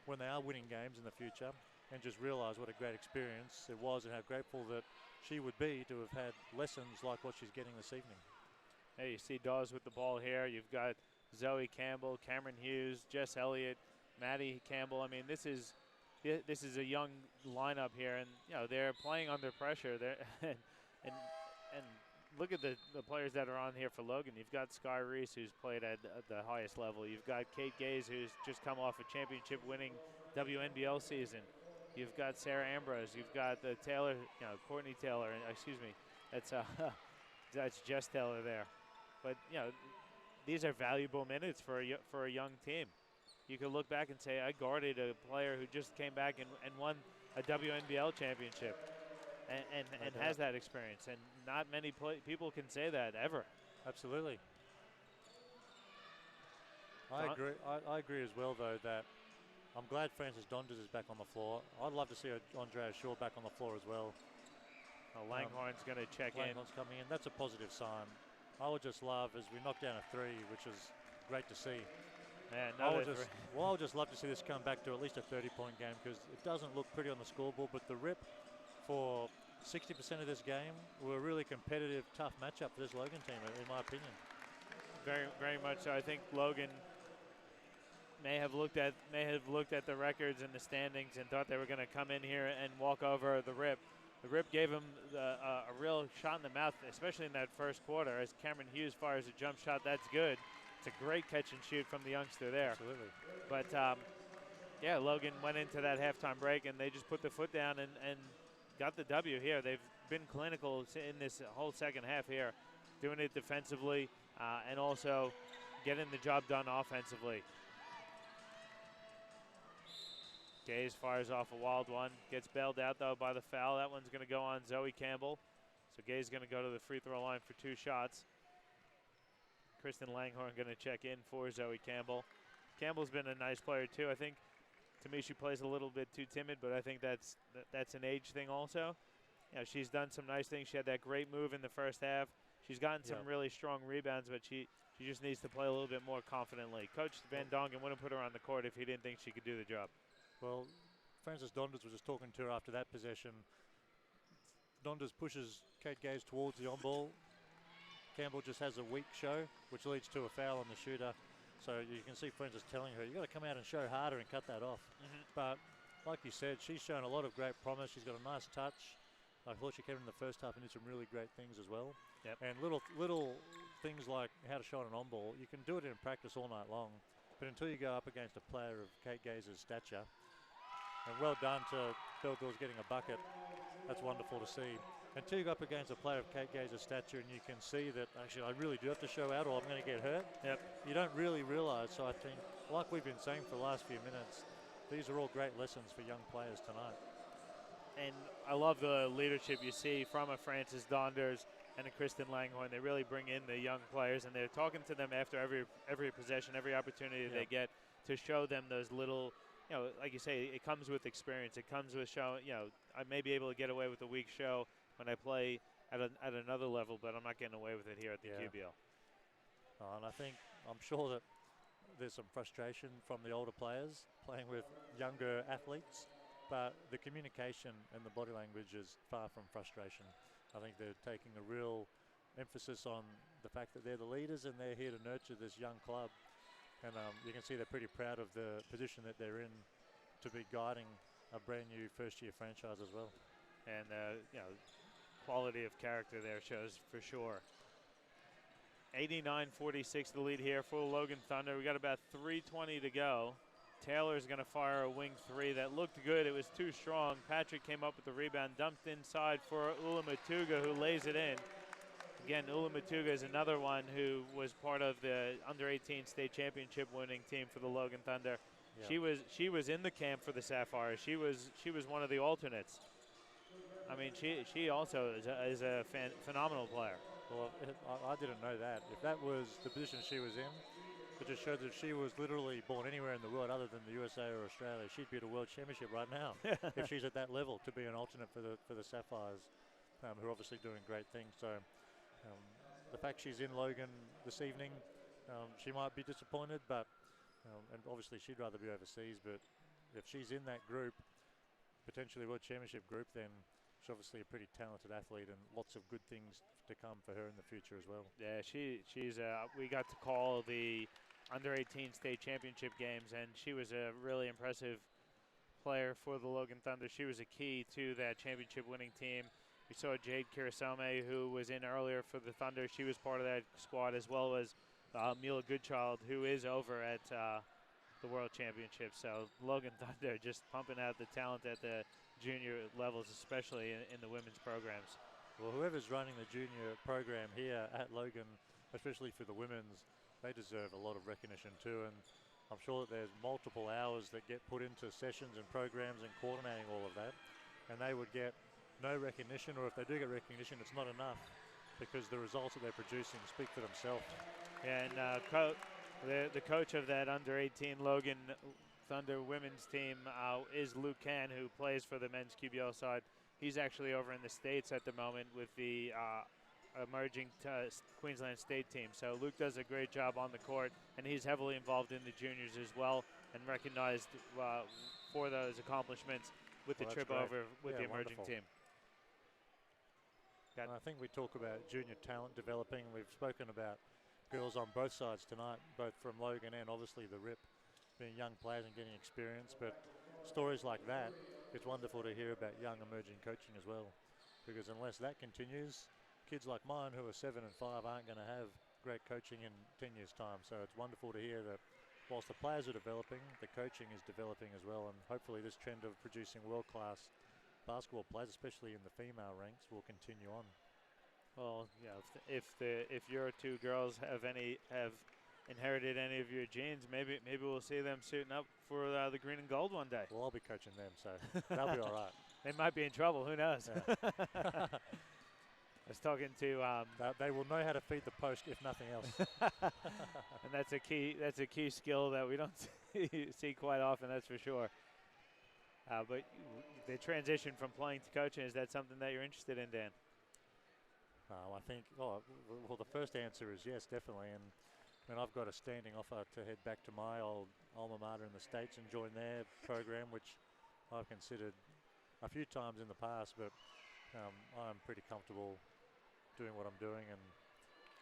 when they are winning games in the future and just realize what a great experience it was and how grateful that she would be to have had lessons like what she's getting this evening. Hey, you see Dawes with the ball here. You've got Zoe Campbell, Cameron Hughes, Jess Elliott, Maddie Campbell. I mean, this is a young lineup here, and you know they're playing under pressure. And look at the players that are on here for Logan. You've got Sky Reese, who's played at the highest level. You've got Kate Gaze, who's just come off a championship-winning WNBL season. You've got Sarah Ambrose. You've got the Taylor, you know, Courtney Taylor. Excuse me, that's Jess Taylor there. But you know, these are valuable minutes for a young team. You could look back and say, I guarded a player who just came back and won a WNBL championship. And has that experience, and not many people can say that ever. Absolutely. I agree. I agree as well, though, that I'm glad Frances Donders is back on the floor. I'd love to see Andrea Shaw back on the floor as well. Langhorne's going to check in. Langhorne's coming in. That's a positive sign. I would just love, as we knocked down a 3, which is great to see. Man, I would just love to see this come back to at least a 30-point game, because it doesn't look pretty on the scoreboard, but the Rip for 60% of this game were a really competitive, tough matchup for this Logan team, in my opinion. Very, very much so. I think Logan may have looked at the records and the standings and thought they were going to come in here and walk over the Rip. The Rip gave him a real shot in the mouth, especially in that first quarter. As Cameron Hughes fires a jump shot, that's good. It's a great catch and shoot from the youngster there. Absolutely. But yeah, Logan went into that halftime break and they just put the foot down and got the W here. They've been clinical in this whole second half here, doing it defensively and also getting the job done offensively. Gaze fires off a wild one, gets bailed out though by the foul. That one's going to go on Zoe Campbell. So Gaze is going to go to the free throw line for 2 shots. Kristen Langhorne going to check in for Zoe Campbell. Campbell's been a nice player too. I think to me she plays a little bit too timid, but I think that's an age thing also. she's done some nice things. She had that great move in the first half. She's gotten some really strong rebounds, but she just needs to play a little bit more confidently. Coach Van Dongen wouldn't put her on the court if he didn't think she could do the job. Well, Frances Donders was just talking to her after that possession. Donders pushes Kate Gaze towards the on-ball. Campbell just has a weak show, which leads to a foul on the shooter. So you can see Frances telling her, you got to come out and show harder and cut that off. But like you said, she's shown a lot of great promise. She's got a nice touch. I thought she came in the first half and did some really great things as well. And little things like how to shot an on-ball, you can do it in practice all night long. But until you go up against a player of Kate Gaze's stature, and well done to Beldoors getting a bucket. That's wonderful to see. Until you go up against a player of Kate Gaze's stature and you can see that, actually, I really do have to show out or I'm going to get hurt. You don't really realise. So I think, like we've been saying for the last few minutes, these are all great lessons for young players tonight. And I love the leadership you see from a Frances Donders and a Kristen Langhorn. They really bring in the young players, and they're talking to them after every possession, every opportunity they get to show them those little, like you say, it comes with experience. It comes with showing, I may be able to get away with a weak show when I play at another level, but I'm not getting away with it here at the QBL. And I'm sure that there's some frustration from the older players playing with younger athletes, but the communication and the body language is far from frustration. I think they're taking a real emphasis on the fact that they're the leaders and they're here to nurture this young club. And you can see they're pretty proud of the position that they're in to be guiding a brand new first-year franchise as well. And, quality of character there shows for sure. 89-46 the lead here for Logan Thunder. We got about 3:20 to go. Taylor's going to fire a wing three that looked good. It was too strong. Patrick came up with the rebound, dumped inside for Ula Matuga, who lays it in. Again, Ula Matuga is another one who was part of the under-18 state championship winning team for the Logan Thunder. She was in the camp for the Sapphires. She was one of the alternates. I mean, she also is a phenomenal player. Well, I didn't know that. If that was the position she was in, it just showed that she was literally born anywhere in the world other than the USA or Australia. She'd be at a world championship right now if she's at that level to be an alternate for the Sapphires, who are obviously doing great things. So the fact she's in Logan this evening, she might be disappointed, but and obviously she'd rather be overseas. But if she's in that group, potentially world championship group, then she's obviously a pretty talented athlete and lots of good things to come for her in the future as well. Yeah, she's we got to call the under-18 state championship games, and she was a really impressive player for the Logan Thunder. She was a key to that championship winning team. We saw Jade Kirasome, who was in earlier for the Thunder. She was part of that squad, as well as Mila Goodchild, who is over at the World Championship. So Logan Thunder just pumping out the talent at the junior levels, especially in the women's programs. Well, whoever's running the junior program here at Logan, especially for the women's, they deserve a lot of recognition too. And I'm sure that there's multiple hours that get put into sessions and programs and coordinating all of that. And they would get no recognition, or if they do get recognition, it's not enough because the results that they're producing speak for themselves. And the coach of that under-18 Logan Thunder women's team is Luke Can, who plays for the men's QBL side. He's actually over in the States at the moment with the emerging Queensland State team. So Luke does a great job on the court, and he's heavily involved in the juniors as well and recognized for those accomplishments with the trip over with the emerging team. And I think we talk about junior talent developing. We've spoken about girls on both sides tonight, both from Logan and obviously the RIP, being young players and getting experience. But stories like that, it's wonderful to hear about young emerging coaching as well. Because unless that continues, kids like mine who are 7 and 5 aren't going to have great coaching in 10 years' time. So it's wonderful to hear that whilst the players are developing, the coaching is developing as well. And hopefully this trend of producing world-class basketball players, especially in the female ranks, will continue on. Well, yeah, if your two girls have inherited any of your genes, maybe we'll see them suiting up for the green and gold one day. Well, I'll be coaching them, so they'll be all right. They might be in trouble. Who knows? Yeah. I was talking to. They will know how to feed the post, if nothing else. And that's a key skill that we don't see quite often. That's for sure. But the transition from playing to coaching, is that something that you're interested in, Dan? I think, well, the first answer is yes, definitely. And I've got a standing offer to head back to my old alma mater in the States and join their program, which I've considered a few times in the past, but I'm pretty comfortable doing what I'm doing and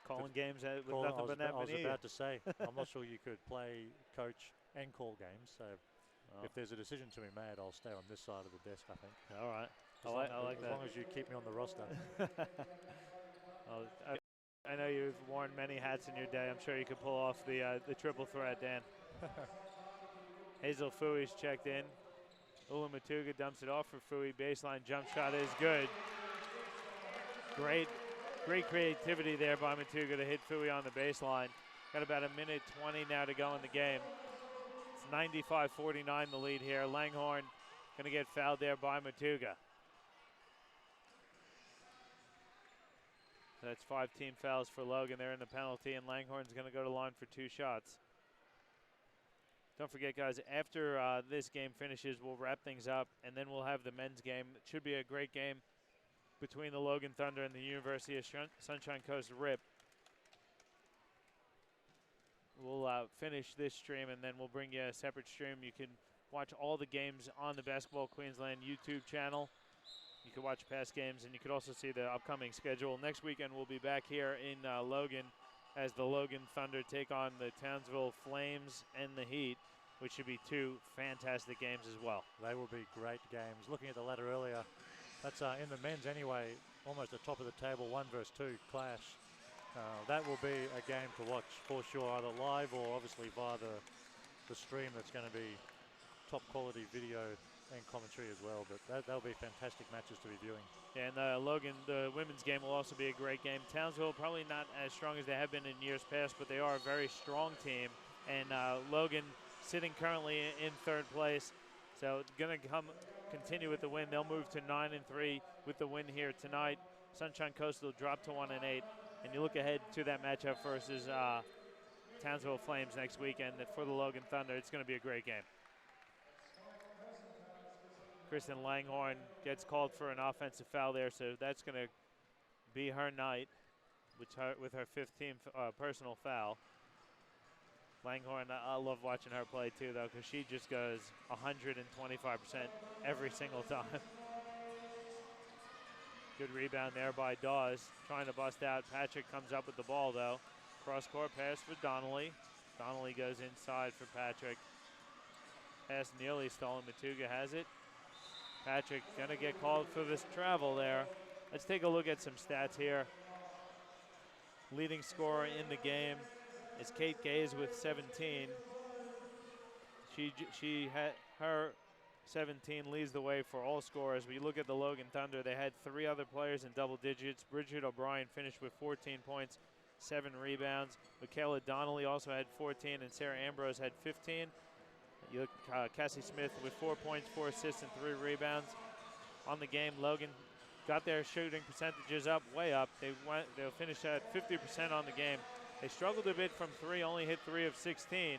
calling games with nothing but net. I was about to say, I'm not sure you could play, coach, and call games. So if there's a decision to be made, I'll stay on this side of the desk, I think. All right. I like that. As long as you keep me on the roster. I know you've worn many hats in your day. I'm sure you could pull off the triple threat, Dan. Hazel Fui's checked in. Ula Matuga dumps it off for Fui. Baseline jump shot is good. Great creativity there by Matuga to hit Fui on the baseline. Got about a minute 20 now to go in the game. It's 95-49 the lead here. Langhorne going to get fouled there by Matuga. So that's 5 team fouls for Logan. They're in the penalty, and Langhorne's going to go to line for 2 shots. Don't forget, guys, after this game finishes, we'll wrap things up, and then we'll have the men's game. It should be a great game between the Logan Thunder and the University of Sunshine Coast Rip. We'll finish this stream, and then we'll bring you a separate stream. You can watch all the games on the Basketball Queensland YouTube channel. You can watch past games, and you can also see the upcoming schedule. Next weekend, we'll be back here in Logan as the Logan Thunder take on the Townsville Flames and the Heat, which should be 2 fantastic games as well. They will be great games. Looking at the ladder earlier, that's in the men's anyway, almost the top of the table, 1 versus 2 clash. That will be a game to watch for sure, either live or obviously via the stream. That's going to be top quality video and commentary as well, but that'll be fantastic matches to be viewing. Yeah, and the women's game will also be a great game. Townsville probably not as strong as they have been in years past, but they are a very strong team. And Logan sitting currently in 3rd place, so going to continue with the win. They'll move to 9-3 with the win here tonight. Sunshine Coast will drop to 1-8, and you look ahead to that matchup versus Townsville Flames next weekend. For the Logan Thunder, it's going to be a great game. Kristen Langhorne gets called for an offensive foul there, so that's going to be her night with her 5th team personal foul. Langhorne, I love watching her play too, though, because she just goes 125% every single time. Good rebound there by Dawes, trying to bust out. Patrick comes up with the ball, though. Cross-court pass for Donnelly. Donnelly goes inside for Patrick. Pass nearly stolen. Matuga has it. Patrick going to get called for this travel there. Let's take a look at some stats here. Leading scorer in the game is Kate Gaze with 17. Her 17 leads the way for all scorers. We look at the Logan Thunder. They had 3 other players in double digits. Bridget O'Brien finished with 14 points, 7 rebounds. Michaela Donnelly also had 14, and Sarah Ambrose had 15. You look, Cassie Smith with 4 points, 4 assists, and 3 rebounds. On the game, Logan got their shooting percentages up, way up. They'll finish at 50% on the game. They struggled a bit from 3, only hit 3 of 16,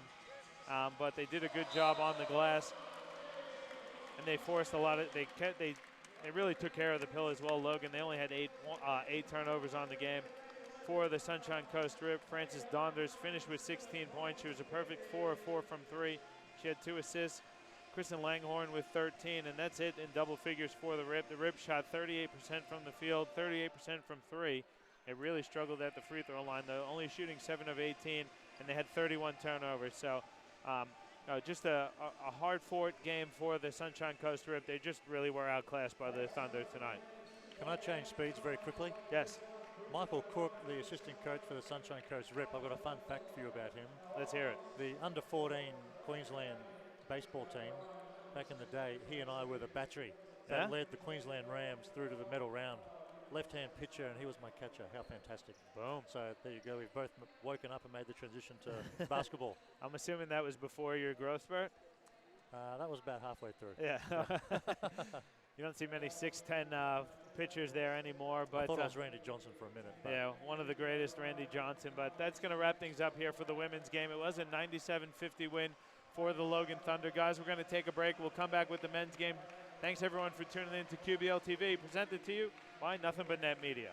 but they did a good job on the glass, and they forced a lot of. They really took care of the pill as well. Logan, they only had 8 turnovers on the game. For the Sunshine Coast Rip, Frances Donders finished with 16 points. She was a perfect 4 of 4 from 3. She had 2 assists. Kristen Langhorne with 13, and that's it in double figures for the Rip. The Rip shot 38% from the field, 38% from 3. They really struggled at the free throw line, though, only shooting 7 of 18, and they had 31 turnovers. So just a hard-fought game for the Sunshine Coast Rip. They just really were outclassed by the Thunder tonight. Can I change speeds very quickly? Yes. Michael Cook, the assistant coach for the Sunshine Coast Rip, I've got a fun fact for you about him. Let's hear it. The under-14 Queensland baseball team, back in the day, he and I were the battery that led the Queensland Rams through to the medal round. Left-hand pitcher, and he was my catcher. How fantastic. Boom. So there you go. We've both woken up and made the transition to basketball. I'm assuming that was before your growth spurt? That was about halfway through. Yeah. You don't see many 6'10" pitchers there anymore. But I thought I was Randy Johnson for a minute. Yeah, one of the greatest, Randy Johnson. But that's going to wrap things up here for the women's game. It was a 97-50 win for the Logan Thunder. Guys, we're going to take a break. We'll come back with the men's game. Thanks, everyone, for tuning in to QBL TV, presented to you by Nothing But Net Media.